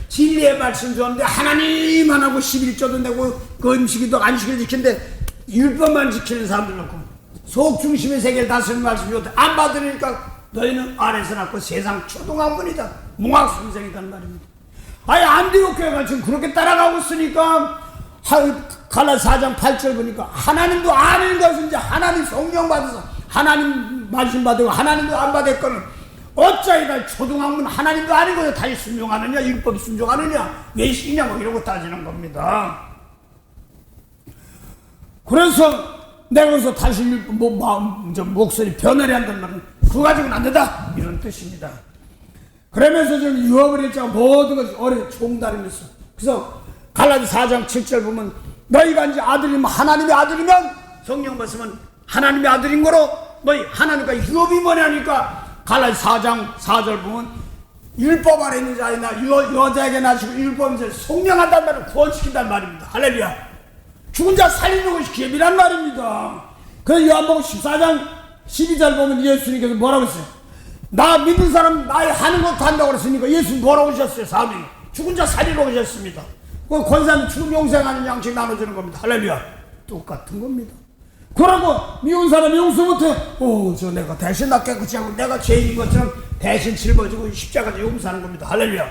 진리의 말씀 주었는데, 하나님만 하고 11조도 내고 그 음식이도 안식일 지키는데 율법만 지키는 사람들 놓고 속 중심의 세계를 다스리는 말씀 주었는데 안 받으니까 너희는 아래서 낳고 세상 초동학문이다, 몽학선생이란 말입니다. 아예 안디옥 교회가 지금 그렇게 따라가고 있으니까 갈라디아서 4장 8절 보니까 하나님도 아는 것은 이제 하나님 성령 받아서 하나님 말씀 받고 하나님도 안 받았거든 어찌하여 초등학문 하나님도 아닌 거에 다시 순종하느냐, 율법 순종하느냐, 외식이냐 뭐 이러고 따지는 겁니다. 그래서 내가 그래서 다시 목소리 변화를 한단 말은 그거 가지고는 안 된다 이런 뜻입니다. 그러면서 좀 유업을 자가 모든 것이 어려 종달이면서, 그래서 갈라디아서 4장 7절 보면 너희가 이제 아들이면 하나님의 아들이면 성령 받으면 하나님의 아들인 거로 너희 하나님과 유업이 뭐냐니까 갈라디아서 4장 4절 보면 율법 아래 있는 자이나 여자에게 낳으시고 율법은 성령한단 말을 구원시킨단 말입니다. 할렐루야. 죽은 자 살리는 것이 기업이란 말입니다. 그래서 요한복음 14장 12절 보면 예수님께서 뭐라고 했어요? 나 믿는 사람 나의 하는 것도 한다고 그랬으니까 예수님 뭐라고 하셨어요? 사람이 죽은 자 살리러 오셨습니다. 그 권사는 죽음 용생하는 양식 나눠주는 겁니다. 할렐루야. 똑같은 겁니다. 그러고 미운 사람 용서 못해. 저 내가 대신 나 깨끗이 하고 내가 죄인인 것처럼 대신 짊어지고 십자가에 용서하는 겁니다. 할렐루야.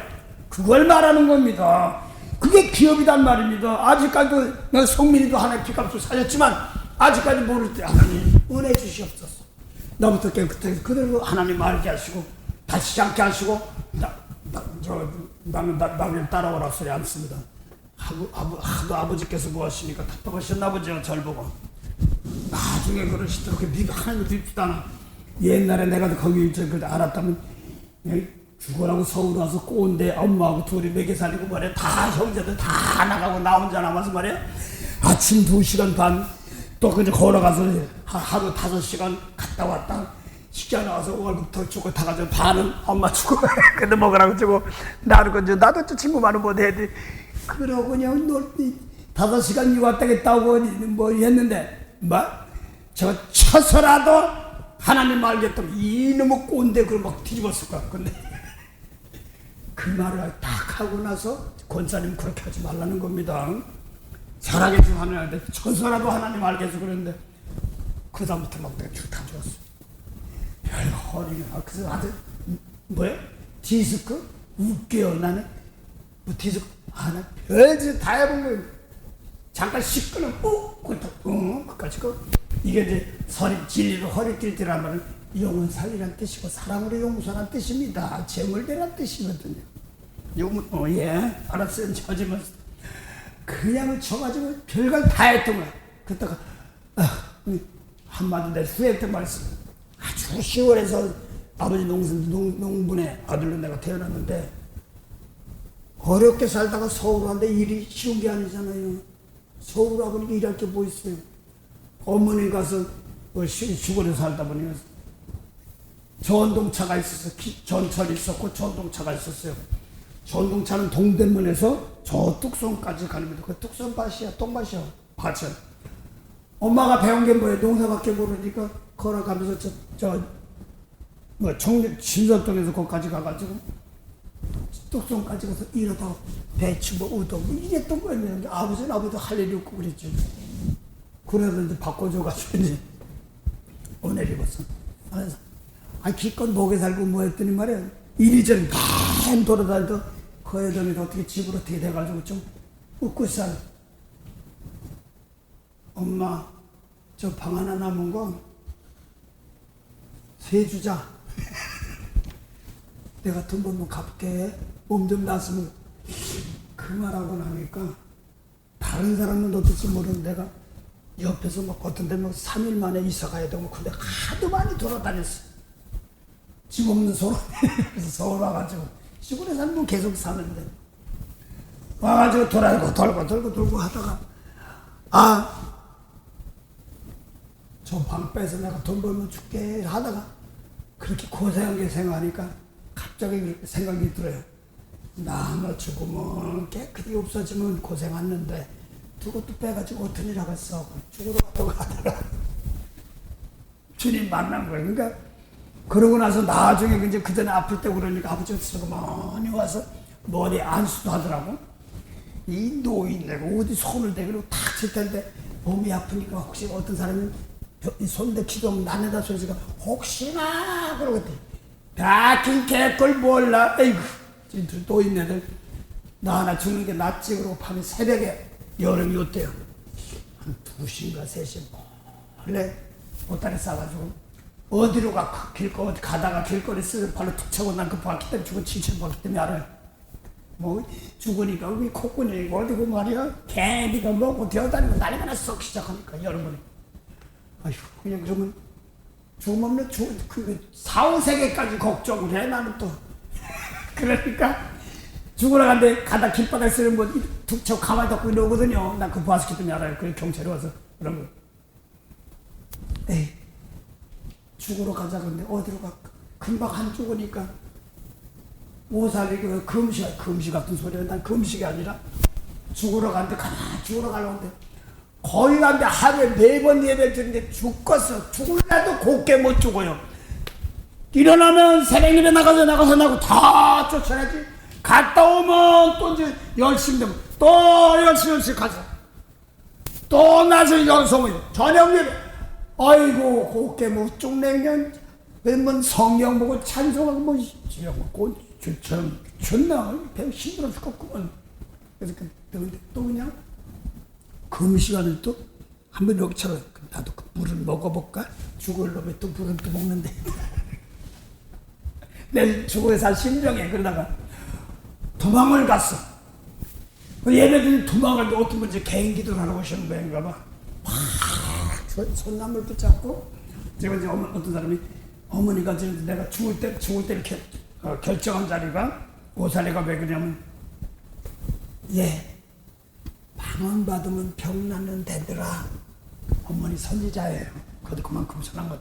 그걸 말하는 겁니다. 그게 기업이란 말입니다. 아직까지도 내가 성민이도 하나의 피값을 살렸지만 아직까지 모를 때 하나님 은혜 주시옵소서. 나부터 깨끗하게 그대로 하나님 알게 하시고 다치지 않게 하시고 나는 나를 따라오라 소리 안 씁니다. 하도 아버지께서 뭐 하시니까 답답하셨나 보죠. 절 보고 나중에 그러시도록 하나님 밉시다. 옛날에 내가 거기 알았다면 죽어라고 서울 와서 꼬운데 엄마하고 둘이 먹여 살리고 말이야. 다 형제들 다 나가고 나 혼자 남아서 말이야. 아침 2시간 반 또 그냥 걸어가서 하루 5시간 갔다 왔다. 식자 나와서 월급 더 주고 다 가지고 반은 엄마 주고 근데 먹으라고 주고 나도 또 친구 많은 못 해야 돼. 그러고 그냥 5시간 왔다 갔다 오고 뭐 했는데 저 쳐서라도 하나님 알겠다면 이놈의 꼰대 그걸 막 뒤집었을 거야. 근데 그 말을 딱 하고 나서 권사님 그렇게 하지 말라는 겁니다. 잘하겠지 하나님 알는데 쳐서라도 하나님 알겠어 그랬는데 그 다음부터 막 내가 쭉 다 죽었어. 별 허리가 그래서 아들 뭐야? 디스크? 웃겨요 나는. 뭐 디스크 나 별짓 다 해본 거예요. 잠깐 시끄러워 그까지 이게 이제 진리로 허리띠띠란 말은 영혼 살리란 뜻이고 사랑으로 용서란 뜻입니다. 재물대란 뜻이거든요. 예 알았어요. 저지면서 그냥 쳐가지고 별걸 다 했던 거야. 그때가 한마디 내 후회했던 말씀. 아주 10월에서 아버지 농분의 아들로 내가 태어났는데 어렵게 살다가 서울 왔는데 일이 쉬운 게 아니잖아요. 서울 와보니까 일할 게 뭐 있어요. 어머니 가서 시골에 살다 보니까 전동차가 있었어요. 전철이 있었고 전동차가 있었어요. 전동차는 동대문에서 저 뚝섬까지 가는데 그 뚝섬밭이야 똥밭이야 밭은. 엄마가 배운 게 뭐예요? 농사밖에 모르니까 걸어가면서 신설동에서 거기까지 가가지고 뚝섬까지 가서 이러다 배추 우동 이랬던 거였는데 아버지는 할 일이 없고 그랬죠. 그래서 이제 바꿔줘가지고 이제 은혜 입었어. 그래서 기껏 목에 살고 뭐 했더니 말이야 이리저리 반 돌아다니도 그 애들이 어떻게 집을 어떻게 돼가지고 좀 웃고 살. 엄마 저 방 하나 남은 거 세 주자. 내가 돈 벌면 갚게. 몸 좀 났으면. 그 말하고 나니까 다른 사람은 어떨지 모르는데 내가 옆에서 막 어떤 데면 3일 만에 이사 가야 되고 근데 하도 많이 돌아다녔어. 집 없는 서울. 그래서 서울 와가지고 시골에 살면 계속 사는데 와가지고 돌고 하다가 저 방 빼서 내가 돈 벌면 줄게 하다가 그렇게 고생한 게 생각하니까 갑자기 생각이 들어요. 나 하나 죽으면 깨끗이 없어지면 고생했는데 그것도 빼가지고 어떤 일 하겠어. 죽으러 가다가 주님 만난 거예요. 그러니까 그러고 나서 나중에 이제 그 전에 아플 때 그러니까 아버지가 많이 와서 머리 안수도 하더라고. 이 노인네가 어디 손을 대고 탁 칠 텐데 몸이 아프니까 혹시 어떤 사람이 손대 기도하면 난에다 소리가 혹시나 그러거든. 다긴 개걸 몰라. 에이구 진짜 노인네들 나 하나 죽는 게 낫지. 그러고 밤에 새벽에 여름이 어때요? 한 2시인가 3시 원래 보따리 싸가지고 어디로 가 길거리 가다가 길거리 쓰는 발로 툭 차고 난 그 봤기 때문에 죽은 친척 봤기 때문에 알아요. 뭐 죽으니까 왜 콧구멍이 어디고 말이야. 개비가 먹고 되어다니고 난리가 났어 시작하니까 여러분이. 아휴 그냥 그러면 죽으면 그 4, 5세계까지 걱정을 해 나는 또. 그러니까 죽으러 간데 가다 길바닥에 쓰는 뭐 툭 차고 가만히 덮고 이러거든요. 난 그 봤기 때문에 알아요. 그래 경찰이 와서 그런 거. 에이 죽으러 가자. 근데 어디로 가? 금방 안 죽으니까 오살이 금시 같은 소리야. 난 금식이 아니라 죽으러 간데 가만 죽으러 가려는데 거기 간데 하루에 4번 예배를 드는데 죽겠어. 죽을래도 곱게 못 죽어요. 일어나면 새벽 예배 나가고 다 쫓아내지. 갔다 오면 또 이제 열심히 되면 또 열심히 가자. 또 나서 연속을 저녁 예배. 아이고 곱게 못 죽내면 웬만 성경 보고 찬송하고 뭐 지금 좀 존나 배우 힘들어 죽겠구만. 그래서 또 그냥 금시간을 또 한번 이렇게처럼 나도 그 물을 먹어볼까? 죽을 놈에 또 물을 또 먹는데 내 죽어야 살 심정에 그러다가 도망을 갔어. 그 얘네들이 도망갈 때 어떤 분이 개인기도를 하러 오시는 거인가 봐. 손나물 붙잡고 제가 이제 어떤 사람이 어머니가 지금 내가 죽을 때 이렇게 결정한 자리가 오사리가 왜 그러냐면 방언 받으면 병 낫는 데더라. 어머니 선지자예요. 그것도 그만큼 선한 것.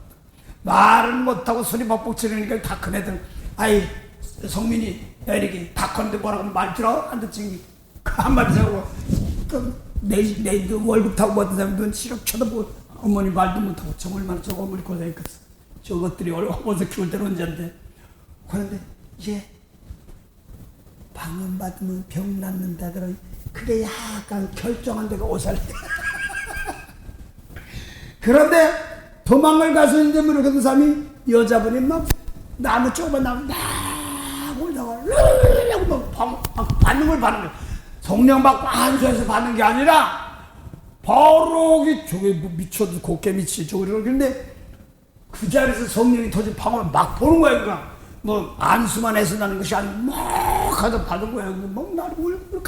말은 못하고 소리 벅벅 지르니까 다 큰 애들 아이 성민이 야 이렇게 다 컸는데 뭐라고 말 들어? 안 듣지. 그 한마디 하고 내 월급 타고 받은 사람 눈 시럽 쳐다보고 어머니 말도 못하고 정말 저거 어머니 고생했겠어. 저것들이 어려워서 키울 때는 언젠데. 그런데 방언 받으면 병 낫는다더라. 그게 약간 결정한 데가 오살이. 그런데 도망을 가서 이제 그런 사람이 여자분이 막 나무 조그만 나무 막 올다가 막 받는 걸 받는 거야. 성령 받고 안수해서 받는 게 아니라 바로 저게 뭐 미쳐도 곱게 미치 저거를. 근데 그 자리에서 성령이 터진 방언을 막 보는 거야. 그러니까 뭐 안수만 해서 나는 것이 아니고 막 하다 받은 거야. 막 나를 울고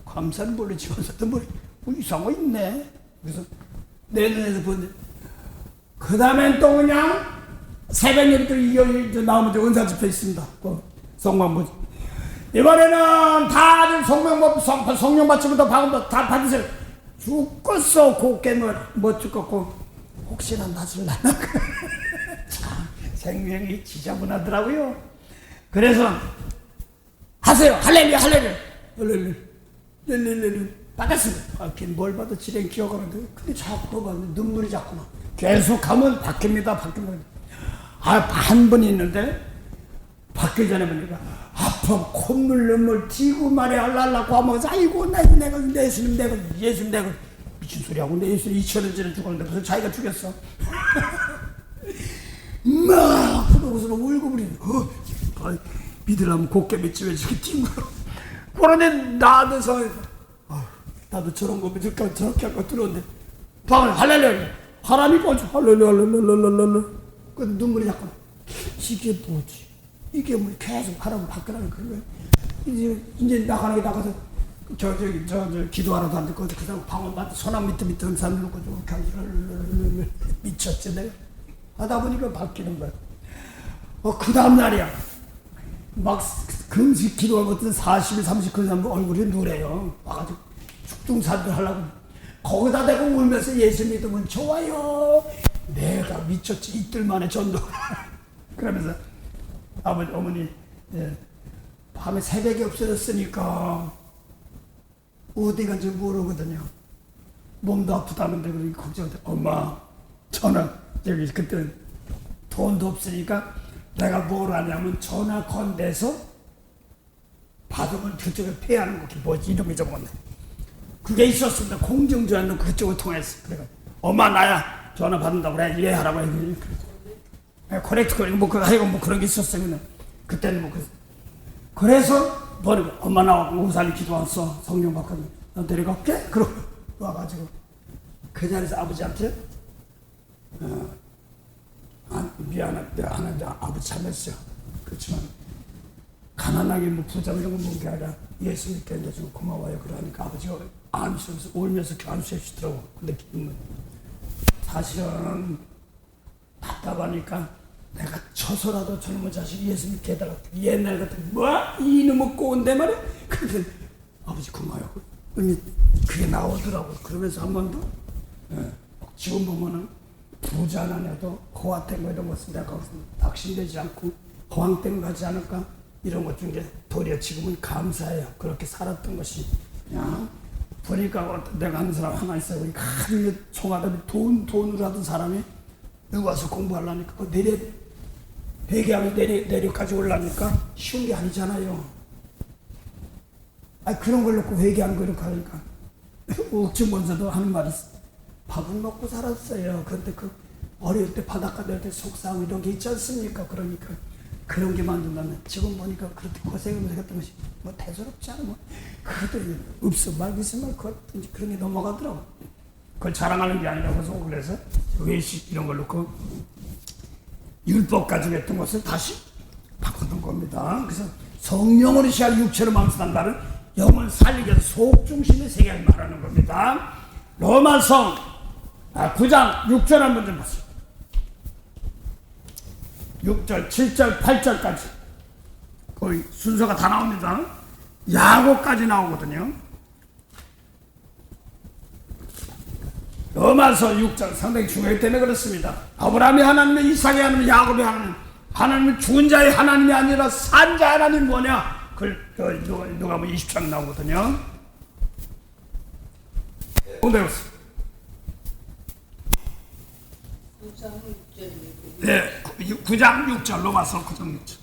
감사는 몰래 집어서도 뭐 이상한 거 있네. 그래서 내 눈에서 보는데 그 다음엔 또 그냥 새벽 예배들 나오면 은사 집회 있습니다. 성광보지. 이번에는 다들 성령 받침부터 방언도 다 받으세요. 죽겠어. 곱게 못 죽겠고 혹시나 낯을 나나. 참 생명이 지저분하더라고요. 그래서 하세요. 할렐루야 할렐루야 할렐루야 받았습니다. 뭘 봐도 지령 기억하는데 근데 자꾸 봐 눈물이 자꾸 나. 계속하면 바뀝니다. 한 번 있는데 바뀌기 전에 보니까 아파 콧물 눈물 튀고 말에 알랄라고 하면서 아이고 내가 예수님 내가 미친 소리 하고 내 예수님 2000년전에 죽었는데 무슨 자기가 죽였어. 막 그러고서 울고 부리네. 믿으려면 곱게 믿지 왜 저렇게 튕겨. 그런데 나도 나도 저런 거 믿을까 저렇게 할까 들었는데 방을 할렐루야 바람이 꺼져 할렐루야 그 눈물이 자꾸 나. 이게 뭐지? 이게 뭐 계속 바람을 바꾸라는 그런 거야. 이제 나가서 저 기도하러도 안 됐고 그 사람 방언 받고 손안 밑에 사람 놓고 좀 미쳤지 내가 하다 보니까 바뀌는 거야. 그 다음 날이야. 막 금식 기도하고 어떤 40일 30일 그 사람 얼굴이 누래요. 와가지고 죽둥살도 하려고 거기다 대고 울면서 예수 믿으면 좋아요. 내가 미쳤지 이틀 만에 전도. 그러면서 아버지 어머니 밤에 새벽에 없어졌으니까 어디 간지 모르거든요. 몸도 아프다는데 그러니 걱정돼. 엄마 전화 여기 그때는 돈도 없으니까 내가 뭘 하냐면 전화 건네서 받으면 그쪽에 패하는 거 뭐지 이름이 적었네. 그게 있었습니다. 공정주한은 그쪽을 통해서. 그래가 엄마 나야 전화 받는다고 그래 이해하라고 했더니 코렉트 뭐 그거 하여간 뭐 그런 게 있었어요. 그때는 뭐 그래서 버리고 엄마 나와 우산이 기도 왔어 성령 받거든 너 데려갈게 그러고 와가지고 그 자리에서 아버지한테 미안하다 하나님 아버지 잘못했어. 그렇지만 가난하게 뭐 부자 이런 거 먹은 게 아니라 예수 믿게 해줘서 고마워요. 그러니까 아버지가 안쓰러워서 울면서 안수해 주더라고. 근데 사실은 답답하니까 내가 쳐서라도 저놈의 자식 예수 믿게 해달라. 옛날 같은 뭐 이놈의 꼬운데 말이야. 그래서 아버지 고마워요. 그게 나오더라고. 그러면서 한 번 더 지금 보면은 부자는 해도 허황된 거 이런 것은 내가 낙심되지 않고 허황된 거 하지 않을까 이런 것 중에 도리어 지금은 감사해요. 그렇게 살았던 것이 그냥 보니까 내가 아는 사람 하나 있어요. 하루에 총하다 돈으로 하던 사람이 여기 와서 공부하려니까 회개하면 내려까지 올라니까 쉬운 게 아니잖아요. 그런 걸 놓고 회개하는 거 이렇게 하니까 옥중본사도 하는 말이 있어. 밥은 먹고 살았어요. 그런데 그 어릴 때 바닷가 낼 때 속상함 이런 게 있지 않습니까? 그러니까 그런 게 만든다면 지금 보니까 그렇게 고생을 했던 것이 뭐 대수롭지 않아. 뭐 그것도 없어 말고 있으면 그런 게 넘어가더라고. 그걸 자랑하는 게 아니라고 해서 그래서 외식 이런 걸 놓고 율법 가지고 했던 것을 다시 바꾸는 겁니다. 그래서 성령으로 시할 육체로 마음쓰는 말은 영을 살리기 위해서 속중심의 세계를 말하는 겁니다. 로마서 9장 6절 한번 좀 보세요. 6절, 7절, 8절까지 거의 순서가 다 나옵니다. 야고까지 나오거든요. 로마서 6장 상당히 중요하기 때문에 그렇습니다. 아브라함이 하나님의, 이삭이 하나님, 야곱이 하나님, 하나님은 죽은 자의 하나님이 아니라 산 자의 하나님 뭐냐? 누가 뭐 20장 나오거든요. 오늘 9장 6절 로마서 9장 6절.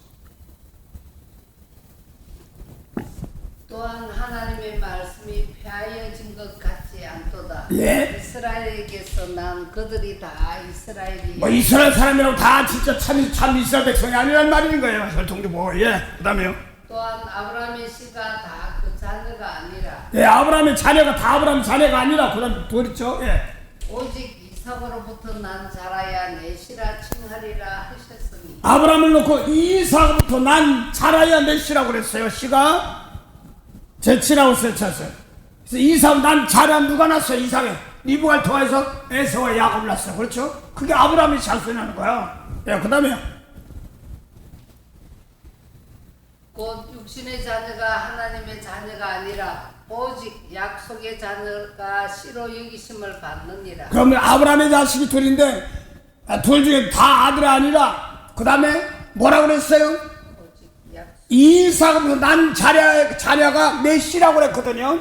또한 하나님의 말씀이 폐하여진 것 같지 않도다. 예. 이스라엘에게서 난 그들이 다 이스라엘이. 뭐 이스라엘 사람이라고 다 진짜 참 이스라엘 백성이 아니란 말인 거예요. 혈통도 뭐 그다음에요. 또한 아브라함의 씨가 다 그 자녀가 아니라. 예, 아브라함의 자녀가 다 아브라함 자녀가 아니라 그다음 그렇죠. 예. 오직 이삭으로부터 난 자라야 내 씨라 칭하리라 하셨으니. 아브라함을 놓고 이삭부터 난 자라야 내 씨라고 그랬어요. 씨가 제치라고 썼어요. 그래서 이삭 난 자라 누가 낳았어요? 이삭에 리브가를 통해서 에서와 야곱을 낳았어요. 그렇죠? 그게 아브라함이 자손이라는 거야. 예, 그다음에 곧 육신의 자녀가 하나님의 자녀가 아니라 오직 약속의 자녀가 씨로 여기심을 받느니라. 그러면 아브라함의 자식이 둘인데 둘 중에 다 아들 아니라 그 다음에 뭐라고 그랬어요? 오직 약속. 이삭으로 난 자녀가 내 씨라고 그랬거든요.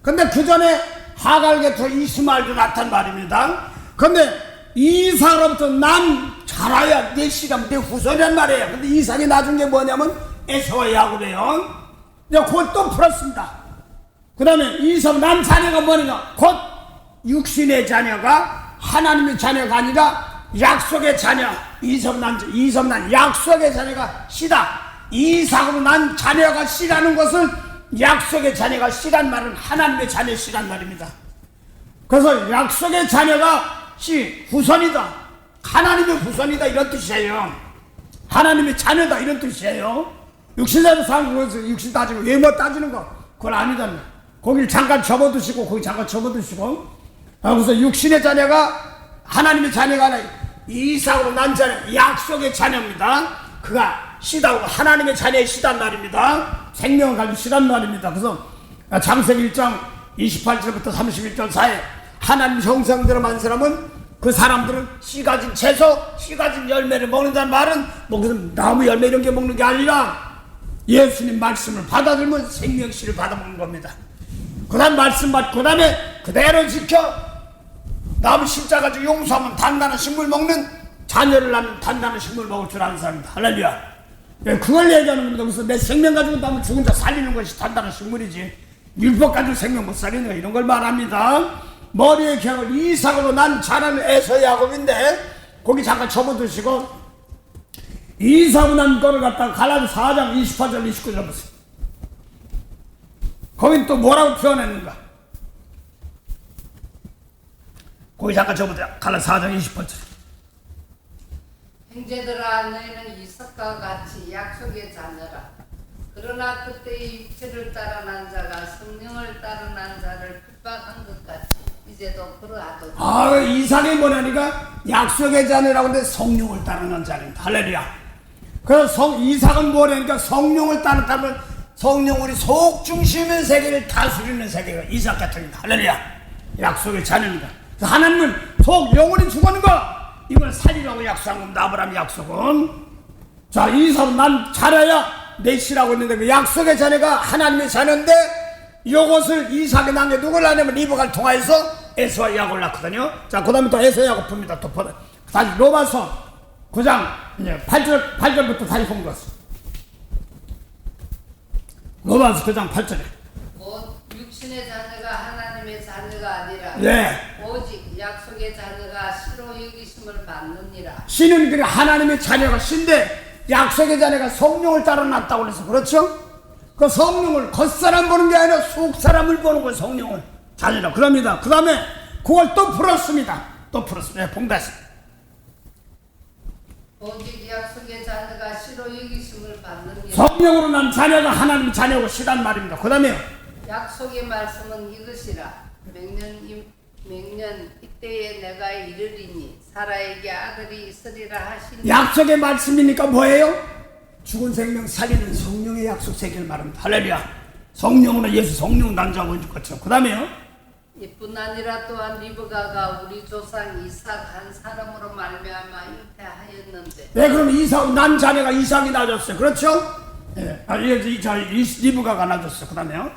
근데 그 전에 하갈게부터 이스마엘도 낳았단 말입니다. 근데 이삭으로부터 난 자라야 내 씨라면 내 후손이란 말이에요. 근데 이삭이 낳은 게 뭐냐면 에서와 야곱이에요. 이제 그걸 또 풀었습니다. 그 다음에 이삭 난 자녀가 뭐냐? 곧 육신의 자녀가 하나님의 자녀가 아니라 약속의 자녀. 이삭 난 약속의 자녀가 씨다. 이삭으로 난 자녀가 씨라는 것은 약속의 자녀가 씨란 말은 하나님의 자녀 씨란 말입니다. 그래서 약속의 자녀가 씨 후손이다. 하나님의 후손이다 이런 뜻이에요. 하나님의 자녀다 이런 뜻이에요. 육신대로 사는 것을 육신 따지고 외모 따지는 거 그건 아니다. 거기를 잠깐 접어두시고 거기 잠깐 접어두시고 그래서 육신의 자녀가 하나님의 자녀가 아니라 이삭으로 난 자녀 약속의 자녀입니다. 그가 씨다고 하나님의 자녀의 씨단 말입니다. 생명을 가진 씨단 말입니다. 그래서 창세기 1장 28절부터 31절 사이에 하나님 형상대로 만 사람은 그 사람들은 씨 가진 채소, 씨 가진 열매를 먹는다는 말은 뭐 무슨 나무 열매 이런 게 먹는 게 아니라 예수님 말씀을 받아들면 생명씨를 받아먹는 겁니다. 그 다음 말씀 받고 그 다음에 그대로 지켜 나무 심자 가지고 용서하면 단단한 식물 먹는 자녀를 낳는 단단한 식물 먹을 줄 아는 사람입니다. 할렐루야. 예, 그걸 얘기하는 겁니다. 그래서 내 생명 가지고 나면 죽은 자 살리는 것이 단단한 식물이지 율법 가지고 생명 못 살리는 거 이런 걸 말합니다. 머리의 격을 이삭으로 난 자라는 에서 야곱인데 거기 잠깐 접어두시고 이삭으로 난 거를 갖다가 갈라디아 4장 28절 29절 보세요. 거긴 또 뭐라고 표현했는가? 거기 잠깐 접어두세요. 갈라디아 4장 28절. 형제들아 너희는 이삭과 같이 약속의 자녀라. 그러나 그때의 육체를 따라 난 자가 성령을 따라 난 자를 핍박한 것 같이 이제도 그러하도다. 이삭이 뭐냐니까 약속의 자녀라고 하는데 성령을 따르는 자입니다. 할렐루야. 그래서 이삭은 뭐냐니까 성령을 따르다면 성령 우리 속 중심의 세계를 다스리는 세계가 이삭 같은 겁니다. 할렐루야. 약속의 자녀입니다. 하나님은 속 영혼이 죽었는 거 이걸 살리라고 약속한 겁니다. 아브라함 약속은. 자, 이삭은 난 자녀야 메시라고 했는데 그 약속의 자녀가 하나님의 자녀인데 이것을 이삭이 낳은 게 누굴 낳냐면 리브가를 통하여서 에서와 야곱을 낳거든요. 자, 그 다음에 또 에서 야곱입니다. 또 다시 로마서 9장 8절부터 다시 본 것을. 로마서 9장 8절에. 곧 육신의 자녀가 하나님의 자녀가 아니라 네. 오직 약속의 자녀가 씨로 여기심을 받느니라. 씨는 그래 하나님의 자녀가 씨인데 약속의 자녀가 성령을 따라 낳았다고 그래서 그렇죠? 그 성령을 겉사람 보는 게 아니라 속사람을 보는 거예요. 성령을 자녀라 그럽니다. 그 다음에 그걸 또 풀었습니다. 또 풀었습니다. 봉다시. 오직 약속의 자녀가 씨로 여기심을 받느니라. 성령으로 난 자녀가 하나님의 자녀고 씨란 말입니다. 그 다음에 약속의 말씀은 이것이라. 맹년 이때에 내가 이르리니 사라에게 아들이 있으리라 하시니. 약속의 말씀이니까 뭐예요? 죽은 생명 살리는 성령의 약속 세계를 말합니다. 할렐루야. 성령으로 예수 성령 난자고 있는 것처럼. 그 다음에요. 이뿐 아니라 또한 리브가가 우리 조상 이삭 한 사람으로 말미암아 잉태하였는데. 네, 그럼 이삭 난 자녀가 이삭이 낳아줬어요. 그렇죠? 예, 리브가가 낳아줬어요. 그 다음에요.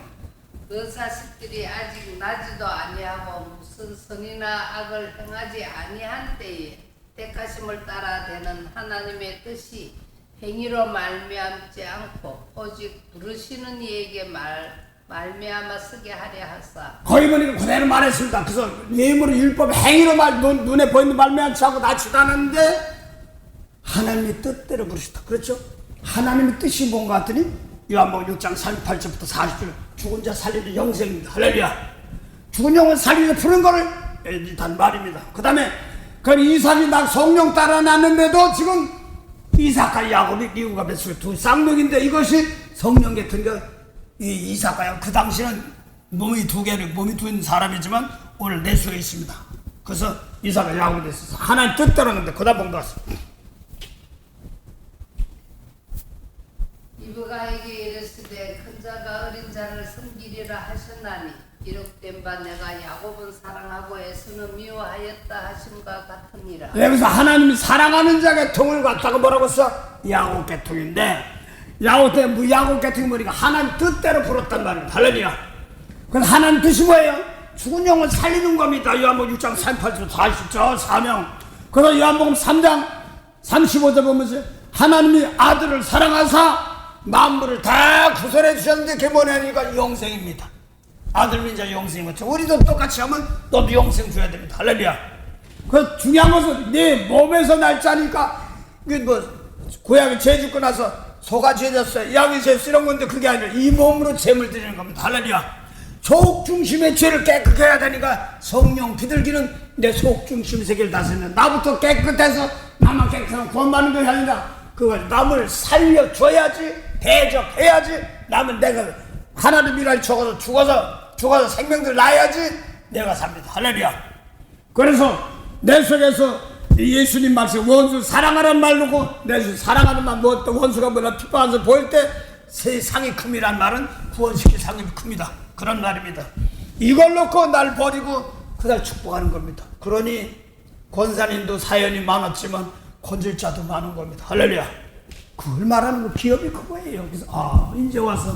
그 자식들이 아직 나지도 아니하고 무슨 선이나 악을 행하지 아니한 때에 택하심을 따라 되는 하나님의 뜻이 행위로 말미암지 않고 오직 부르시는 이에게 말미암아 쓰게 하려 하사. 거의 보니까 그대로 말했습니다. 그래서 예물의 율법 행위로 눈에 보이는 말미암지 않고 낳지도 않았는데 하나님의 뜻대로 부르셨다. 그렇죠? 하나님의 뜻이 뭔가 같더니 요한복음 6장 38절부터 40절 죽은 자 살리는 영생입니다. 할렐루야. 죽은 영을 살리는 푸는 거를 일단 말입니다. 그 다음에 그 이삭이 나 성령 따라 낳는데도 지금 이삭과 야곱이 리브가 뱃속에 두 쌍둥이인데 이것이 성령 같은 거 이 이삭과 야곱 그 당시는 몸이 두 있는 사람이지만 오늘 내 속에 있습니다. 그래서 이삭과 야곱이 됐어서 하나님 뜻대로 하는데 그다 본 것은 이브가에게 이르시되 큰 자가 어린 자를 섬기리라 하셨나니 기록된 바 내가 야곱은 사랑하고 에서는 미워하였다 하심과 같으니라. 여기서 하나님이 사랑하는 자 계통을 갖다가 뭐라고 써? 야곱 계통인데 야곱 계통이 뭐니까 하나님 뜻대로 부르단 말입니다. 할렐루야. 그래서 하나님 뜻이 뭐예요? 죽은 영을 살리는 겁니다. 요한복음 6장 38절 40절 사명. 그래서 요한복음 3장 35절 보면서 하나님이 아들을 사랑하사 만물을 다 구설해 주셨는데 그게 뭐냐니까 영생입니다. 아들 민자 영생인 것처럼 우리도 똑같이 하면 너도 영생 줘야 됩니다. 할렐루야. 그 중요한 것은 네 몸에서 날 자니까 고향에 죄 짓고 나서 소가 죄졌어요. 양이 죄졌어 이런 건데 그게 아니라 이 몸으로 죄를 드리는 겁니다. 할렐루야. 속 중심의 죄를 깨끗게 해야 되니까 성령 비둘기는 내 속 중심 세계를 다스리는 나부터 깨끗해서 나만 깨끗하면 구원받는 것이 아니라 그걸 남을 살려줘야지 대접해야지 남은 내가 하나님이라 죽어서 생명들 낳아야지 내가 삽니다. 할렐루야. 그래서 내 속에서 예수님 말씀 원수 사랑하란 말 놓고 내 사랑하는 말 무엇도 원수가 뭐라 핍박한 것을 보일 때 세상이 큼이란 말은 구원시킬 상이 큽니다. 그런 말입니다. 이걸 놓고 날 버리고 그날 축복하는 겁니다. 그러니 권사님도 사연이 많았지만 건질 자도 많은 겁니다. 할렐루야. 그걸 말하는 거 기업이 그거예요. 그래서 이제 와서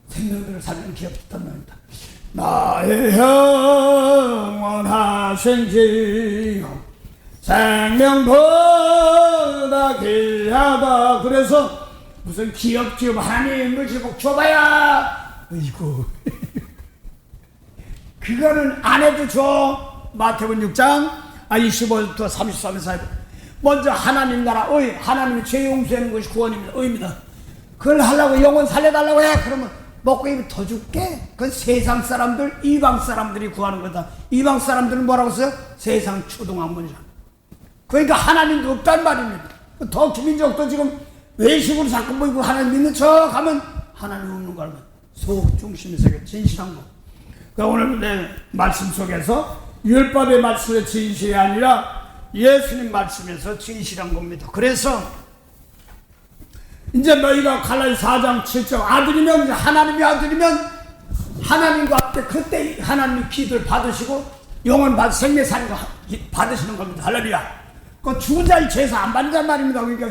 생명들을 살리는 기업이 있단 말입니다. 나의 영원하신 주 생명보다 귀하다. 그래서 무슨 기업 하나님을 지금 줘봐야 이거 그거는 안 해도 줘. 마태복음 6장 25절부터 33절 먼저 하나님 나라 의 하나님의 죄 용서하는 것이 구원입니다. 의입니다. 그걸 하려고 영혼 살려달라고 해. 그러면 먹고 입을 더 줄게. 그건 세상 사람들 이방 사람들이 구하는 거다. 이방 사람들은 뭐라고 써요? 세상 초등학문이라. 그러니까 하나님도 없단 말입니다. 더 기민족도 지금 외식으로 자꾸 보이고 하나님 믿는 척 하면 하나님 없는 거 알면 속 중심의 세계 진실한 거. 그러니까 오늘 내 말씀 속에서 율법의 말씀의 진실이 아니라 예수님 말씀에서 진실한 겁니다. 그래서 이제 너희가 갈라디 4장 7절 아들이면 하나님이 아들이면 하나님과 함께 그때 하나님 기도를 받으시고 영원 생명 사는 거 받으시는 겁니다. 할렐루야. 그 죽은 자의 제사 안 받는단 말입니다. 그러니까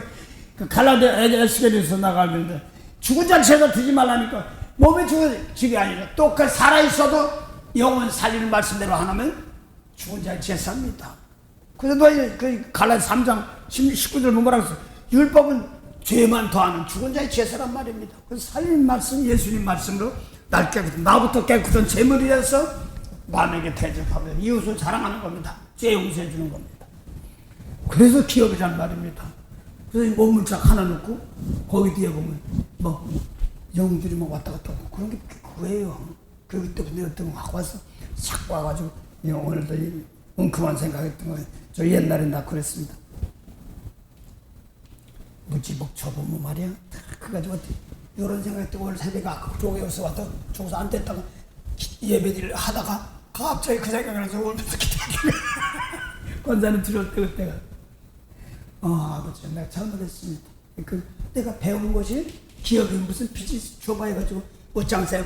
그 갈라디 에스겔에서 나가는데 죽은 자 제사 드지 말라니까 몸에 죽은 집이 아니라 똑같이 살아있어도 영원 살리는 말씀대로 하나면 죽은 자의 제사입니다. 그래서 너희 그 갈라디 3장 19절 뭐라고 했어? 율법은 죄만 더하는 죽은 자의 제사란 말입니다. 그래서 살리는 말씀 예수님 말씀으로 날 깨끗한 나부터 깨끗한 제물이 돼서 남에게 대접하며 이웃을 자랑하는 겁니다. 죄 용서해 주는 겁니다. 그래서 기업이란 말입니다. 그래서 몸물짝 하나 넣고 거기 뒤에 보면 뭐 영들이 뭐 왔다 갔다 하고 그런 게 그거예요. 그러기 때문에 어떤 거 하고 와서 싹 와가지고 오늘도 엉큼한 생각했던 거예요. 저 옛날에 나 그랬습니다. 무지목 쳐보면 말이야. 그래가지고 이런 생각했다고 오늘 새벽에 아까 교회에서 왔다 저기서 안 됐다가 예배를 하다가 갑자기 그 생각이 나서 울면서 기도하길래 권사님 들어올 때 그때가 아버지 내가 잘못했습니다. 내가 배운 것이 기업이 무슨 빚이 줘봐 해가지고 옷장사에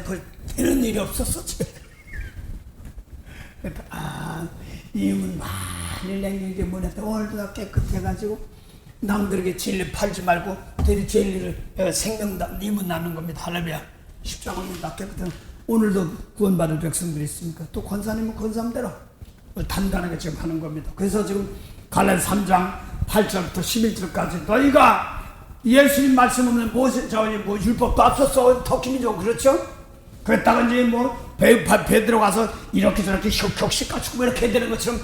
되는 일이 없었어 집에. 이음은 많이 냉기게 못했다. 오늘도 다 깨끗해가지고 남들에게 진리 팔지 말고 대리 진리를 생명다 님은 나는 겁니다. 할렐루야. 십자가는 다 깨끗한 오늘도 구원받을 백성들이 있으니까 또 권사님은 권사님대로 단단하게 지금 하는 겁니다. 그래서 지금 갈라디 3장 8절부터 11절까지 너희가 예수님 말씀 없는 뭐 율법도 앞섰어 터키민족 그렇죠? 그랬다가 이제 뭐 베드로 가서 이렇게 저렇게 격식 갖추고 이렇게 되는 것처럼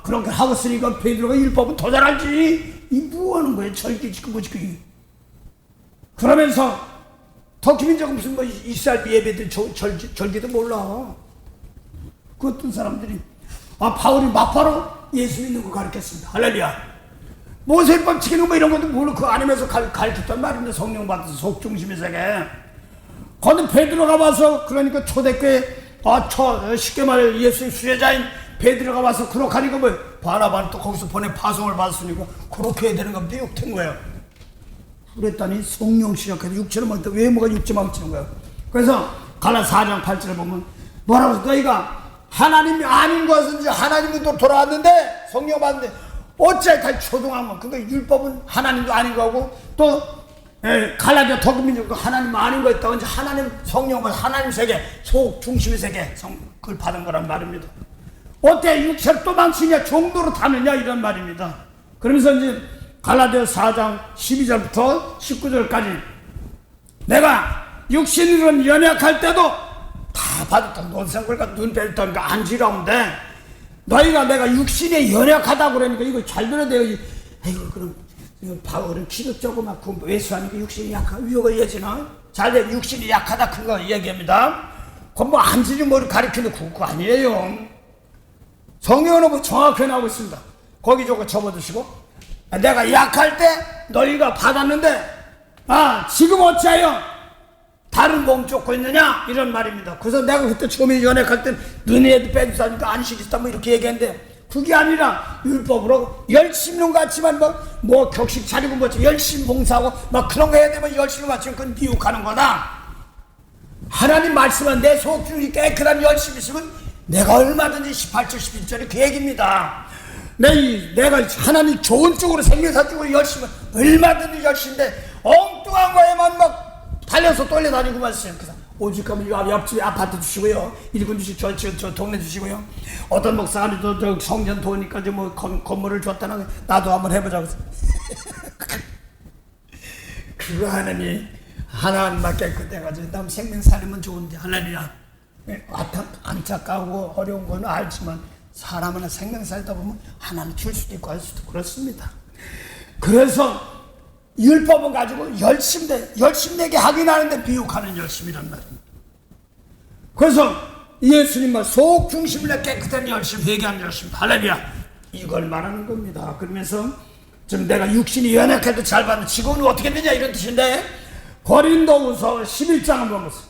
그렇게 하고 있으니까 베드로가 율법은 더 잘 알지. 이 뭐 하는 거야? 절기 지금 뭐지 그게. 그러면서 터키민족은 무슨 뭐 이스라엘 예배들 절기도 몰라. 그 어떤 사람들이 바울이 막바로 예수 믿는 거 가르쳤습니다. 할렐루야. 모세법 지키는 거 이런 것도 모르고 그 안에서 가르쳤단 말입니다. 성령 받아서 속중심의 세계. 거기 베드로가 와서 그러니까 초대교회 쉽게 말해 예수의 수혜자인 베드로가 와서 그렇게 하니까 뭐 바나바는 또 거기서 보내 파송을 받았으니까 그렇게 해야 되는 겁니다. 욕된 거예요. 그랬더니 성령 시작해서 육체를 먹다 외모가 육체만 치는 거예요. 그래서 갈라디 4장 8절에 보면 뭐라고 해서 너희가 하나님이 아닌 것은 이제 하나님은 돌아왔는데 성령 받는데 어째 다 초등학문 그러니까 율법은 하나님도 아닌 거고 또 갈라디아 더민족 하나님 아닌 거 있다고 이제 하나님 성령은 하나님 세계 속 중심의 세계 그걸 받은 거란 말입니다. 어때 육체를 또 망치냐 정도로 타느냐 이런 말입니다. 그러면서 이제 갈라디아 4장 12절부터 19절까지 내가 육신으로는 연약할 때도 다 받았던 논생골과 눈 뺐던 거 안지러운데 너희가 내가 육신에 연약하다고 그러니까 이거 잘 들어야 돼요. 에이구 그럼 바울은 키도 조그맣고 외수하니까 육신이 약하고 위호가 이어지나? 잘돼 육신이 약하다 그거 얘기합니다. 그건 뭐 안지리 뭐를 가리키는 그거 아니에요. 성경은 뭐 정확히 나오고 있습니다. 거기 저거 접어두시고 내가 약할 때 너희가 받았는데 지금 어찌하여 다른 몸 쫓고 있느냐 이런 말입니다. 그래서 내가 그때 처음에 연약할 때 너네도 빼주사니까 안식이 있다 뭐 이렇게 얘기했는데 그게 아니라 율법으로 열심히 는 것 같지만 뭐 격식 차리고 뭐 열심히 봉사하고 막 그런 거 해야 되면 열심히 맞추면 그건 미혹하는 거다. 하나님 말씀은 내 속중이 깨끗한 열심히 있으면 내가 얼마든지 18절 11절이 그 얘기입니다. 내가 하나님 좋은 쪽으로 생명사 쪽으로 열심히 얼마든지 열심인데 엉뚱한 거에만 막 달려서 떨려다니고만 있어요. 그래서 오직 하면 옆집에 아파트 주시고요, 일군 주시고 저 동네 주시고요. 어떤 목사가 저 성전 도우니까 뭐 건물을 줬다는 나도 한번 해보자고. 그거 하나님이 하나님밖에 그때가지고 남 생명 살리면 좋은데 하나님이야. 안타까우고 어려운 건 알지만 사람은 생명 살다 보면 하나님 줄 수도 있고 할 수도 그렇습니다. 그래서 율법은 가지고 열심내게 하긴 하는데 미혹하는 열심이란 말입니다. 그래서 예수님은 속 중심을 깨끗한 열심, 회개한 열심, 할렐루야, 이걸 말하는 겁니다. 그러면서 지금 내가 육신이 연약해도 잘 받는 지금은 어떻게 되냐 이런 뜻인데, 고린도후서 11장 한번 보세요.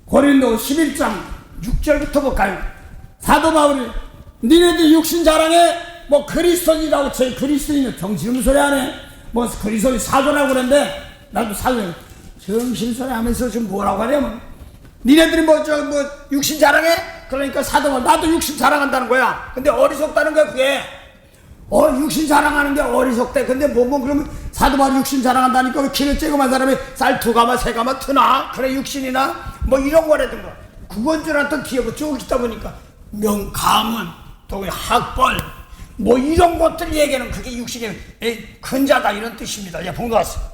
고린도 11장 6절부터 볼까요? 사도 바울이 니네들 육신 자랑해 뭐 그리스도인이라고 제 그리스도인은 정신 소리 하네. 뭐 그리스도인 사도라고 그러는데 나도 사도 정신 소리 하면서 지금 뭐라고 하냐면 니네들이 뭐 육신 자랑해? 그러니까 사도 바울 나도 육신 자랑한다는 거야. 근데 어리석다는 거야 그게. 육신 자랑하는 게 어리석대. 근데 그러면 사도 바울 육신 자랑한다니까 왜 키를 쬐고만 사람이 쌀 2가마 3가마 트나? 그래 육신이나 뭐 이런 거라든가. 그건 줄 알았던 뒤에 쭉 있다 보니까 명가문 또 학벌 뭐 이런 것들 얘기하는 그게 육신의 근자다 이런 뜻입니다. 야, 본 거 같습니다.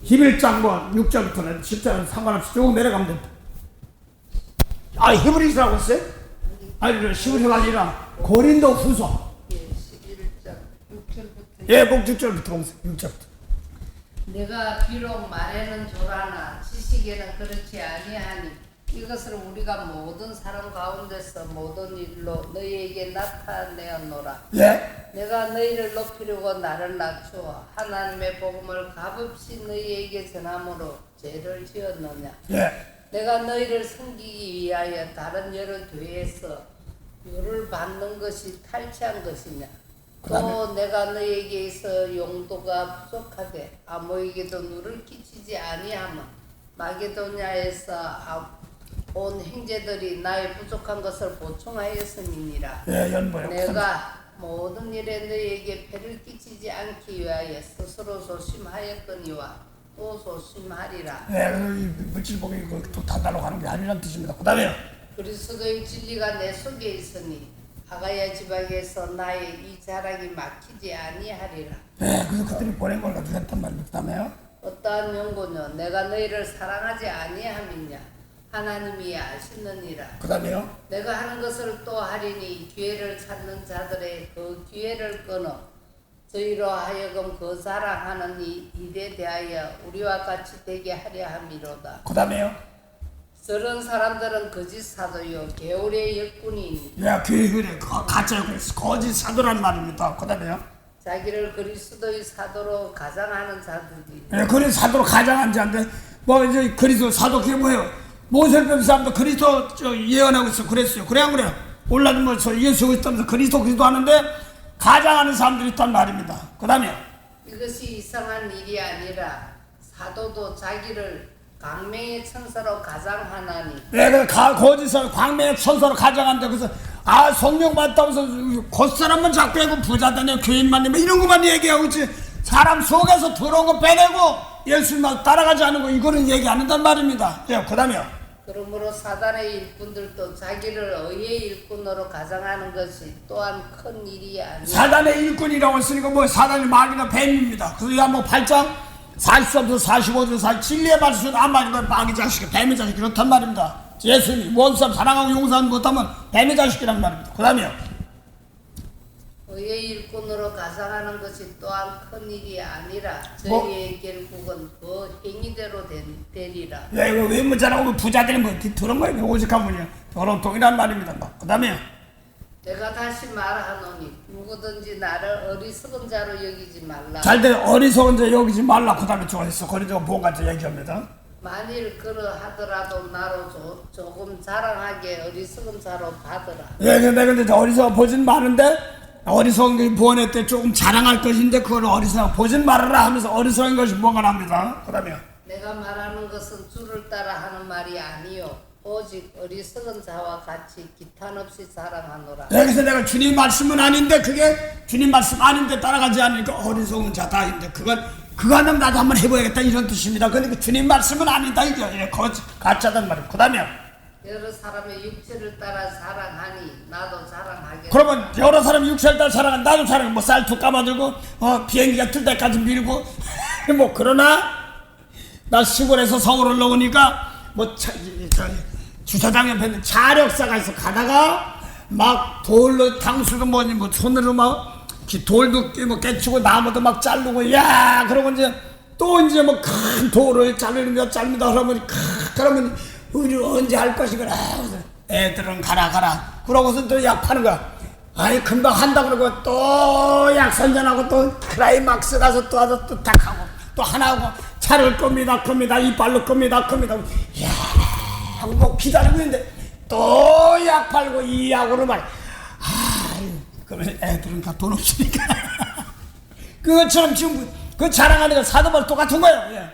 11장 6절부터는 10절은 상관없이 쭉 내려가면 됩니다. 히브리서라고 했어요? 아니, 히브리서가 아니라 고린도 후서. 11장 6절부터. 예, 6절부터 보세요. 6절부터. 내가 비록 말에는 조라나 지식에는 그렇지 아니하니 이것을 우리가 모든 사람 가운데서 모든 일로 너희에게 나타내었노라. 예? 내가 너희를 높이려고 나를 낮추어 하나님의 복음을 값없이 너희에게 전함으로 죄를 지었느냐. 예. 내가 너희를 섬기기 위하여 다른 여러 교회에서 유를 받는 것이 탈취한 것이냐. 또 내가 너희에게 있어 용도가 부족하되 아무에게도 누를 끼치지 아니하면 마게도냐에서 온 형제들이 나의 부족한 것을 보충하였음이니라. 예, 연보요. 내가 모든 일에 너희에게 폐를 끼치지 않기 위하여 스스로 조심하였거니와 또 조심하리라. 예, 물질복이 또 단단하고 하는 게 아니라는 뜻입니다. 그 다음에요. 그리스도의 진리가 내 속에 있으니 아가야 지방에서 나의 이 자랑이 막히지 아니하리라. 예, 그래서 그들이 보낸 걸 가지고 했단 말입니다. 그 다음에요. 어떠한 명분요 내가 너희를 사랑하지 아니함이냐 하나님이 아시느니라. 그 다음에요. 내가 하는 것을 또 하리니 기회를 찾는 자들의 그 기회를 끊어 저희로 하여금 그 자랑하는 이 일에 대하여 우리와 같이 되게 하려 함이로다. 그 다음에요. 저런 사람들은 거짓 사도요 개울의 일꾼이니 예, 그래. 가짜 거짓 사도란 말입니다. 그 다음에요. 자기를 그리스도의 사도로 가장하는 자들이. 예, 그리스도 사도로 가장한 자인데 이제 그리스도 사도 그게 뭐예요? 모세를 사람도 그리스도 예언하고 있어. 그랬어요. 그래 안 그래요? 올라는 예수 그리스도면서 그리스도 하는데 가장하는 사람들이 있단 말입니다. 그 다음에 이것이 이상한 일이 아니라 사도도 자기를 광명의 천사로 가장하나니. 네, 거짓을 광명의 천사로 가장한다. 그래서 성령 받다면서 겉사람만 자꾸 하고 부자다냐 교인만 되면 이런 것만 얘기하고 있지 사람 속에서 들어온 거 빼내고 예수님만 따라가지 않은 거 이거는 얘기 안 한단 말입니다. 예, 그 다음에요. 그러므로 사단의 일꾼들도 자기를 의의 일꾼으로 가장하는 것이 또한 큰 일이 아니라. 사단의 일꾼이라고 했으니까 사단의 마귀나 뱀입니다. 그래서 8장 43절 45절 4 진리의 말씀은 안마니까 마귀 자식 뱀의 자식 그렇단 말입니다. 예수님 원수함 사랑하고 용서하는 못하면 뱀의 자식이란 말입니다. 그 다음에요. 의의 일꾼으로 가장하는 것이 또한 큰 일이 아니라 저희의 결국은 그 행위대로 되리라. 예, 이거 외모자라고 부자들이 들은 거예요. 오직한 분이요. 도롱통이란 말입니다. 그 다음에요. 내가 다시 말하노니 누구든지 나를 어리석은 자로 여기지 말라. 잘돼 어리석은 자 여기지 말라. 그 다음에 좋아했어. 거리도 뭔가지 얘기합니다. 만일 그러하더라도 나로 조금 자랑하게 어리석은 자로 받으라. 예, 근데 어리석어 보진 마는데 어리석은 게 부원회 때 조금 자랑할 것인데 그걸 어리석어 보진 말아라 하면서 어리석은 것이 뭔가 합니다. 그 다음에요. 내가 말하는 것은 주를 따라 하는 말이 아니요 오직 어리석은 자와 같이 기탄 없이 자랑하노라. 여기서 내가 주님 말씀은 아닌데 그게 주님 말씀 아닌데 따라가지 않으니까 어리석은 자다인데 그거는 나도 한번 해봐야겠다 이런 뜻입니다. 그러니까 주님 말씀은 아니다 이게 가짜단 말이에요. 그 다음에 여러 사람의 육체를 따라 자랑하니 나도 자랑하겠다. 그러면 여러 사람이 육체를 따라 자랑하니 나도 자랑해. 뭐 쌀투 까마들고 비행기가 뜰 때까지 밀고 뭐 그러나 나 시골에서 서울을 나오니까 뭐 주차장 옆에 있는 자력사가 있어. 가다가 막 돌로 당수도 뭐니 뭐 손으로 막 돌도 뭐 깨치고 나무도 막 자르고 야 그러고 이제 또 이제 뭐 큰 돌을 자르며 자릅니다. 그러면 우리 언제 할 것이구나. 애들은 가라 그러고서 또 약 파는 거야. 아니 금방 한다 그러고 또 약 선전하고 또 클라이막스 가서 또 와서 또 탁 하고 또 하나 하고 차를 겁니다 이빨로 겁니다 야 하고 뭐 기다리고 있는데 또 약 팔고 이 약으로 말 그러면 애들은 다 돈 없으니까 그것처럼 지금 그 자랑하는 거 사도발 똑같은 거예요. 예.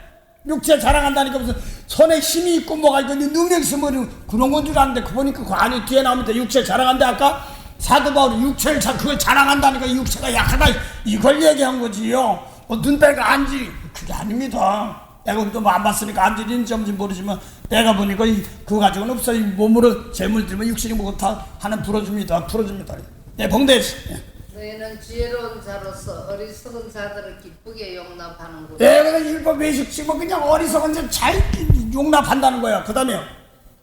육체 자랑한다니까 무슨 손에 힘이 있고 뭐가 있고 능력이 있으면 그런 건 줄 아는데 그 보니까 그 안에 뒤에 나오면 육체 자랑한다. 아까 사도 바울이 육체를 그걸 자랑한다니까 육체가 약하다 이걸 얘기한 거지요. 눈배가 안질이 그게 아닙니다. 내가 또 뭐 안 봤으니까 안질인지 뭔지 모르지만 내가 보니까 그거 가지고는 없어. 이 몸으로 재물 들면 육신이 뭐고 다 하나 풀어줍니다. 네, 봉대씨. 너희는 지혜로운 자로서 어리석은 자들을 기쁘게 용납하는구나. 네, 그냥 율법 외식 치고 그냥 어리석은 자 잘 용납한다는 거야. 그 다음에요.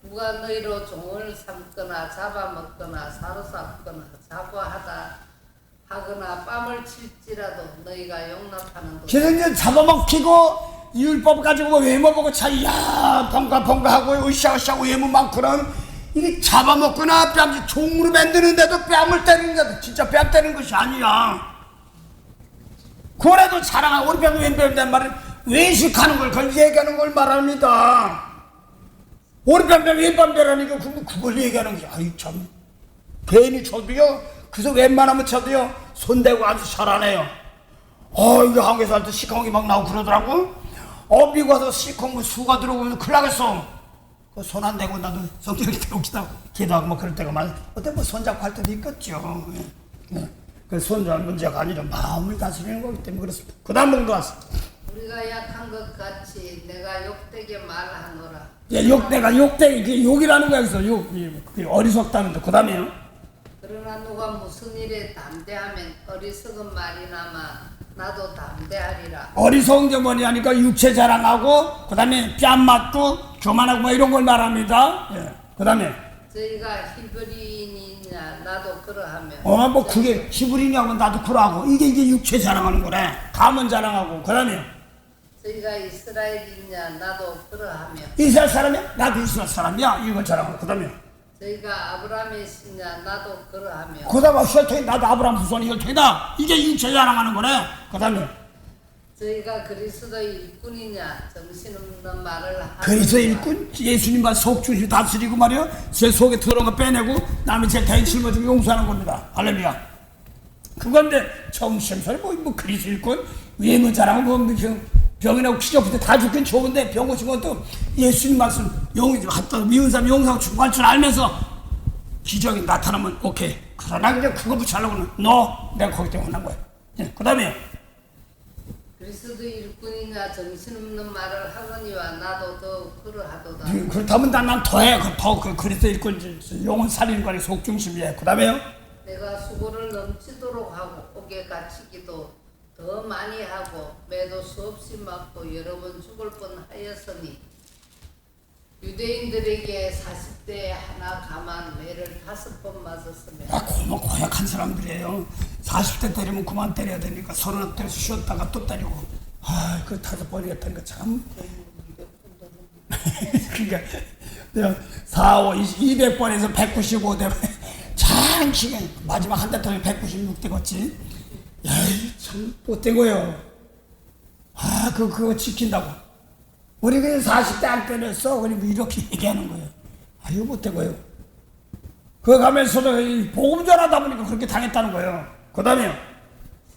누가 너희로 종을 삼거나 잡아먹거나 사로잡거나 하거나 뺨을 칠지라도 너희가 용납하는 것. 그래서 이제 잡아먹히고 율법 가지고 외모보고 차야 펑가하고 으쌰으쌰 외모 많고 그런 이게 잡아먹거나 뺨 종으로 만드는데도 뺨을 때리는데도 진짜 뺨 때리는 것이 아니야. 그래도 자랑하고 우리 뺨이 왼뺨이란 말은 외식하는 걸 그걸 얘기하는 걸 말합니다. 오른뺨 왼뺨이라니까 그걸 얘기하는 게 아이 참 괜히 저도요 그래서 웬만하면 저도요 손대고 아주 잘하네요. 이거 한국에서 할 때 시커멓게 막 나오고 그러더라고. 미국 와서 시커멓 수가 들어오면 큰일 나겠어. 손 안 대고 나도 성경을 배우기도 기도하고 뭐 그럴 때가 많아. 어때 뭐 손잡고 할 때도 있겠죠. 그 손잡는 문제가 아니라 마음을 다스리는 거기 때문에 그렇습니다. 그 다음 봉도 왔어. 우리가 약한 것 같이 내가 욕되게 말하노라. 내가 욕되게 욕이라는 거야. 그래서 어리석다는데 그 다음에요. 그러나 누가 무슨 일에 담대하면 어리석은 말이나마 나도 담대하리라. 어리석은 게 뭐냐 하니까 육체 자랑하고 그 다음에 뺨 맞고 교만하고 뭐 이런 걸 말합니다. 그 다음에 저희가 히브리인이냐 나도 그러하며 뭐 그게 히브리냐고 나도 그러하고 이게 육체 자랑하는 거래. 가문 자랑하고 그 다음에 저희가 이스라엘이냐 나도 그러하며 이스라엘 사람이야? 나도 이스라엘 사람이야. 이걸 자랑하고 그 다음에 저희가 아브라함의 씨냐 나도 그러하며 그 다음에 혈통이 나도 아브라함 후손이 혈통이다. 이게 육체 자랑하는 거래. 그 다음에 저희가 그리스도의 일꾼이냐 정신없는 말을 하느냐. 그리스도 일꾼 예수님과 속주시 다스리고 말이요 제 속에 들어온 거 빼내고 남의 제 대인 짊어지고 용서하는 겁니다. 할렐루야. 그건데 정신소리 뭐 그리스도 일꾼 외모 자랑하고 뭐 병이나고 피 없을 때 다 죽긴 좋은데 병 오신 것도 예수님 말씀 갖다 미운 사람 용서하고 축복할 줄 알면서 기적이 나타나면 오케이. 그러나 그냥 그거 붙이려고는 내가 거기 때문에 혼난 거야. 그 다음에 그리스도 일꾼이냐 정신없는 말을 하거니와 나도 더욱 그러하도다. 그렇다면 난 더해. 더 그리스도 일꾼 영혼 살리는 거니 속중심이야. 그 다음에요. 내가 수고를 넘치도록 하고 옥에 갇히기도 더 많이 하고 매도 수없이 맞고 여러 번 죽을 뻔하였으니 유대인들에게 40대에 하나 감한 매를 5번 맞았으며. 고만 고약한 사람들이에요. 40대 때리면 그만 때려야 되니까 30대에서 쉬었다가 또 때리고 그 5번이었다니까 참. 그러니까 내가 4, 5, 200번에서 195대 참 기간 마지막 한 대 통에 196대 걷지. 참 못된 거예요. 그거 지킨다고. 우리 그냥 40대 안 때렸어. 그리고 이렇게 얘기하는 거예요. 이거 못된 거예요. 그거 가면서도 복음 전하다 보니까 그렇게 당했다는 거예요. 그 다음에요.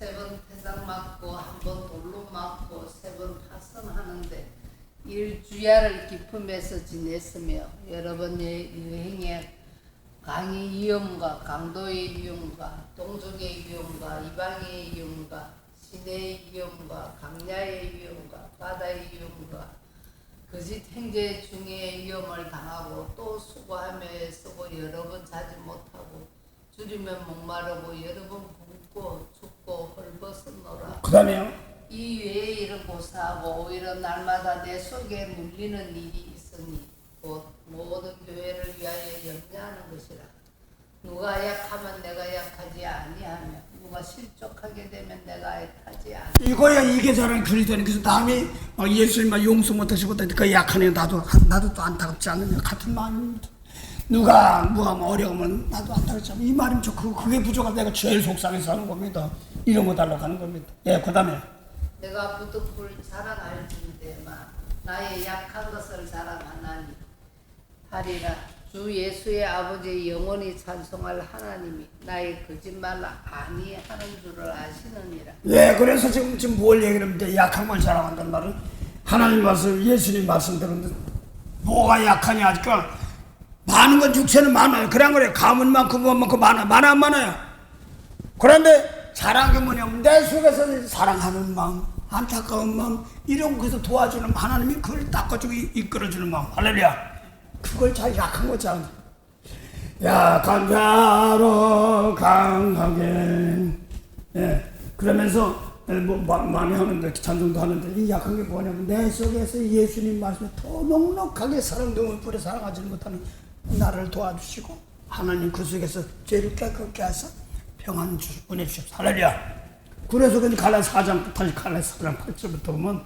3번 태상 맞고 1번 돌로 맞고 3번 파선하는데 일주야를 기품에서 지냈으며 여러 번의 여행에 강의 위험과 강도의 위험과 동족의 위험과 이방의 위험과 시내의 위험과 강야의 위험과 바다의 위험과 거짓 행제 중에 위험을 당하고 또 수고하며 애쓰고 여러 번 자지 못하고 줄이면 목마르고 여러 번 굶고 죽고 헐벗었노라. 그 다음에요. 이 외에 이런 고사하고 오히려 날마다 내 속에 눌리는 일이 있으니 곧 모든 교회를 위하여 염려하는 것이라. 누가 약하면 내가 약하지 아니하며 누가 실족하게 되면 내가 애타지 아니하며. 이거야 이게 저랑 그리스도니. 그래서 남이 예수님만 용서 못하시고 그 약한 애 나도 또 안타깝지 않느냐 같은 마음입니다. 누가 뭐하면 어려우면 나도 안타깝지 않아. 이 말이면 그게 부족할 때가 제일 속상해서 하는 겁니다. 이런 거 달라고 하는 겁니다. 예, 그 다음에 내가 부득불 자랑할진대만 나의 약한 것을 자랑하나니 하리라. 주 예수의 아버지 영원히 찬송할 하나님이 나의 거짓말 아니하는 줄을 아시느니라. 예, 그래서 지금 뭘 얘기하는데 약한 걸 자랑한다는 말은 하나님 말씀, 예수님 말씀 들었는데 뭐가 약하냐 하니까 많은 건 육체는 많아요. 그냥 그래. 가문 많고 뭐 많고 많아 안 많아요. 그런데 자랑한 게 뭐냐면 내 속에서 사랑하는 마음, 안타까운 마음, 이런 것에서 도와주는 하나님이 그걸 닦아주고 이끌어주는 마음. 할렐루야. 그걸 잘 약한 거잖아. 약한 자로 강하게. 예. 그러면서 뭐 많이 하는데 찬송도 하는데 이 약한 게 뭐냐면 내 속에서 예수님 말씀에 더 넉넉하게 사랑동을 뿌려 사랑하지 못하는 나를 도와주시고 하나님 그 속에서 죄를 깨끗게 하셔 평안 보내주십시오. 할렐루야. 그래서 갈라디아 4장 다시 갈라디아 4장 8절부터 보면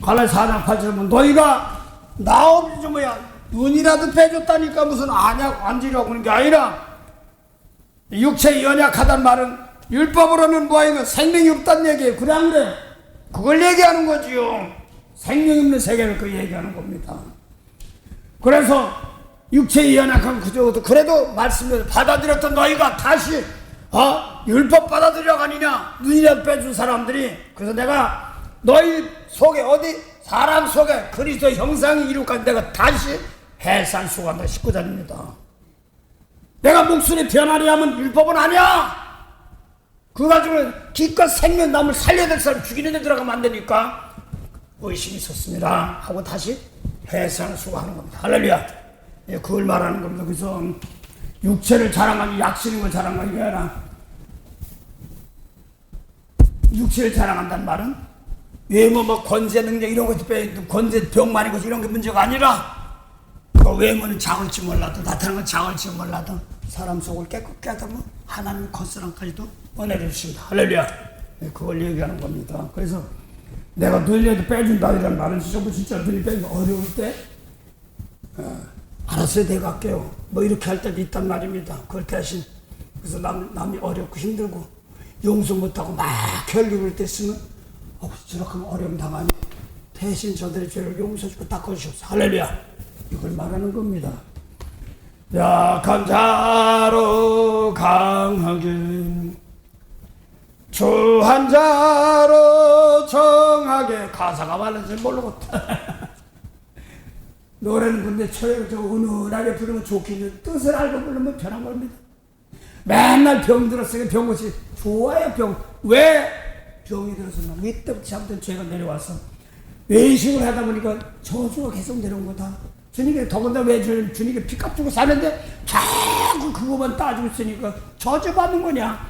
갈라디아 4장 8절 보면 너희가 나 없이 뭐야 눈이라도 빼줬다니까 무슨 안지라고 그러는 게 아니라 육체의 연약하단 말은 율법으로는 뭐야 생명이 없다는 얘기예요. 그래 안 그래? 그걸 얘기하는 거지요. 생명이 없는 세계를 그 얘기하는 겁니다. 그래서 육체의 연약한 그저도 그래도 말씀을 받아들였던 너희가 다시 율법 받아들여가니냐 눈이라도 빼준 사람들이 그래서 내가 너희 속에 어디 사람 속에 그리스도의 형상이 이룩한 내가 다시 해산수간다 19절입니다. 내가 목소리 변하려 하면 율법은 아니야. 그거 가지고 기껏 생명 남을 살려야 될 사람 죽이는 데 들어가면 안 되니까 의심이 있었습니다 하고 다시 해산수간하는 겁니다. 할렐루야. 예, 그걸 말하는 겁니다. 그래서 육체를 자랑하니 약신인 걸 자랑하는 게 아니라 육체를 자랑한다는 말은 외모 뭐 권세 능력 이런 것도 빼 권세 병 많이 고서 이런 게 문제가 아니라 그 외모는 작을지 몰라도 나타나는 건 작을지 몰라도 사람 속을 깨끗게 하다 보면 하나님 겉사람까지도 꺼내주십니다. 할렐루야. 네, 그걸 얘기하는 겁니다. 그래서 내가 눈이라도 빼준다 이런 말은 진짜 눈이 빼면 어려울 때 알았어요 내가 할게요 뭐 이렇게 할 때도 있단 말입니다. 그걸 대신 그래서 남이 어렵고 힘들고 용서 못하고 막 혈류를 때 쓰면 저렇게 하면 어려움 당하니 대신 저들의 죄를 용서해주고 닦아주십시오. 할렐루야. 이걸 말하는 겁니다. 약한 자로 강하게 추한 자로 정하게 가사가 말는지 모르고 노래는 근데 저 은은하게 부르면 좋긴 뜻을 알고 부르면 편한 겁니다. 맨날 병 들었으니 병 고치 좋아요. 병 왜 병이 들었었나? 이때부터 잘못된 죄가 내려와서 외식을 하다 보니까 저주가 계속 내려온 거다. 주님께 더군다나 왜 주님께 피값 주고 사는데 자꾸 그거만 따지고 있으니까 저주받는 거냐?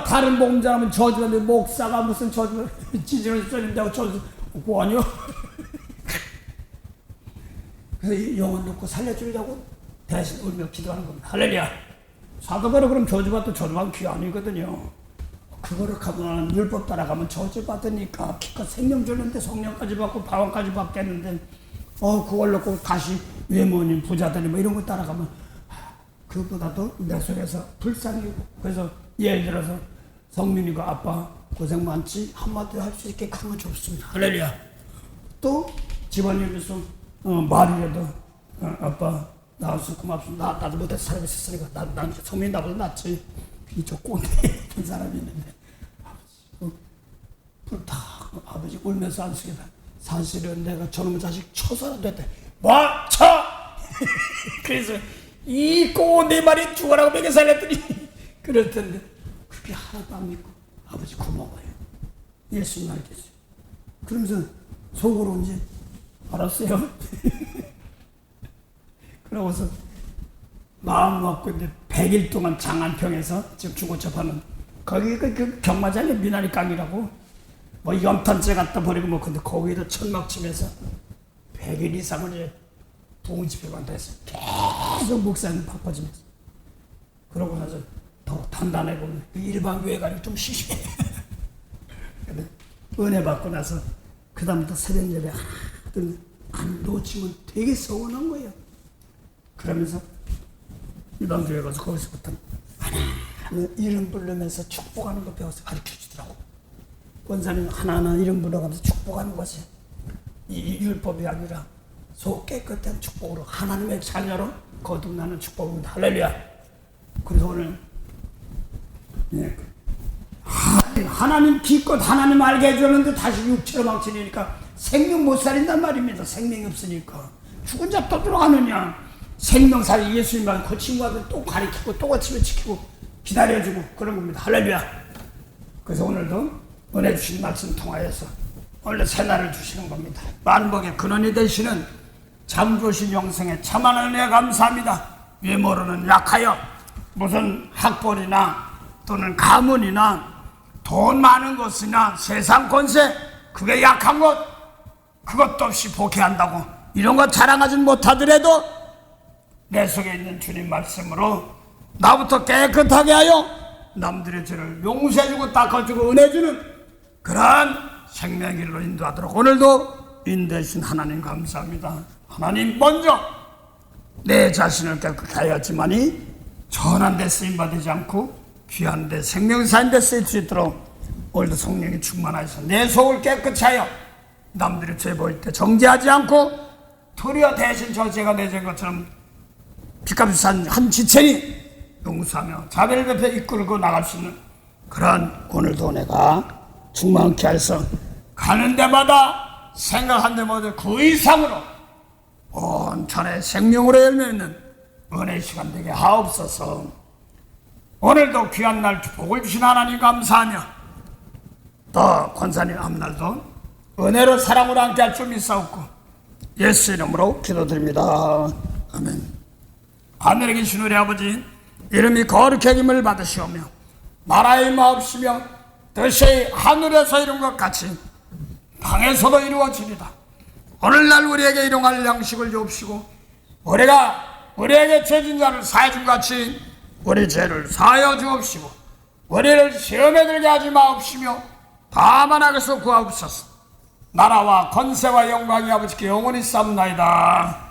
다른 목사하면 저주받는데 목사가 무슨 저주 지지를 써낸다고 저주 그거 아니요? 그래서 영혼 놓고 살려주려고 대신 울며 기도하는 겁니다. 할렐루야. 사도바로 그럼 저주받도 저주받은 귀 아니거든요. 그거를 가면 율법 따라가면 저주받으니까 기껏 생명 주는데 성령까지 받고 방언까지 받겠는데 그걸 놓고 다시 외모님 부자들이 뭐 이런 거 따라가면 그보다도 내 속에서 불쌍이고 그래서 예를 들어서 성민이가 아빠 고생 많지 한마디 할 수 있게 그런 건 좋습니다. 할렐루야. 또 집안일에서 말이라도 아빠 나와서 고맙습니다. 나도 못해서 살고 있었으니까 난 성민이 나보다 낫지. 이쪽 꼰대 사람이 있는데 불타 아버지 울면서 안쓰게다. 사실은 내가 저놈의 자식 쳐서라도 했다. 뭐? 쳐! 그래서 이 꼬 네 마리 죽어라고 먹여 살렸더니 그럴 텐데 그게 하나도 안 믿고 아버지 고마워요. 예수님 알겠어요. 그러면서 속으로 이제 알았어요. 그러고서 마음 먹고 이제 100일 동안 장안평에서 지금 중고chấp하는 거기 그 경마장에 미나리 깡이라고 뭐 염탄재 갖다 버리고 뭐 근데 거기에다 천막 치면서 100일 이상을 이제 동집회관 돼서 계속 목사님 바빠지면서 그러고 나서 더 단단해고 일반 교회가 좀 시시해. 근데 은혜 받고 나서 그 다음부터 새벽 예배 하나도 안 놓치면 되게 서운한 거예요. 그러면서 일반 교회 가서 거기서부터 하나하나 이름 부르면서 축복하는 거 배워서 가르쳐 주더라고. 권사님 하나하나 이름 불러가면서 축복하는 것이 이 율법이 아니라 속 깨끗한 축복으로 하나님의 자녀로 거듭나는 축복입니다. 할렐루야. 그래서 오늘 하나님 기껏 하나님 알게 해줬는데 다시 육체로 망치니까 생명 못 살린단 말입니다. 생명이 없으니까 죽은 자 또 들어가느냐. 생명 살리 예수님만 그 친구한테 또 가르치고 또 거치고 지키고 기다려주고 그런 겁니다. 할렐루야. 그래서 오늘도 은혜 주신 말씀 통하여서 원래 새날을 주시는 겁니다. 만복의 근원이 되시는 참 좋으신 영생에 참한 은혜 감사합니다. 외모로는 약하여 무슨 학벌이나 또는 가문이나 돈 많은 것이나 세상 권세 그게 약한 것 그것도 없이 복해한다고 이런 것 자랑하진 못하더라도 내 속에 있는 주님 말씀으로 나부터 깨끗하게 하여 남들의 죄를 용서해주고 닦아주고 은혜주는 그러한 생명길로 인도하도록 오늘도 인도하신 하나님 감사합니다. 하나님 먼저 내 자신을 깨끗하게 하였지만이 전한 데 쓰임받지 않고 귀한 데 생명사인 데 쓰일 수 있도록 오늘도 성령이 충만하여서 내 속을 깨끗이 하여 남들의 죄 보일 때 정죄하지 않고 도리어 대신 저 죄가 내 죄인 것처럼 빚값이 산 한 지체니 용서하며 자비를 베풀어 이끌고 나갈 수 있는 그런 오늘도 내가 충만케 하여서 가는 데마다 생각한 데마다 그 이상으로 온천의 생명으로 열매있는 은혜의 시간 되게 하옵소서. 오늘도 귀한 날 복을 주신 하나님 감사하며 또 권사님 앞날도 은혜로 사랑으로 함께 할 줄 믿사옵고 예수 이름으로 기도드립니다. 아멘. 하늘에 계신 우리 아버지 이름이 거룩히 여김을 받으시오며 나라의 마옵시며 뜻이 하늘에서 이룬 것 같이 땅에서도 이루어지리다. 오늘날 우리에게 일용할 양식을 주옵시고 우리에게 죄진 자를 사해 준 같이 우리 죄를 사하여 주옵시고 우리를 시험에 들게 하지 마옵시며 다만 악에서 구하옵소서. 나라와 권세와 영광이 아버지께 영원히 쌓옵나이다.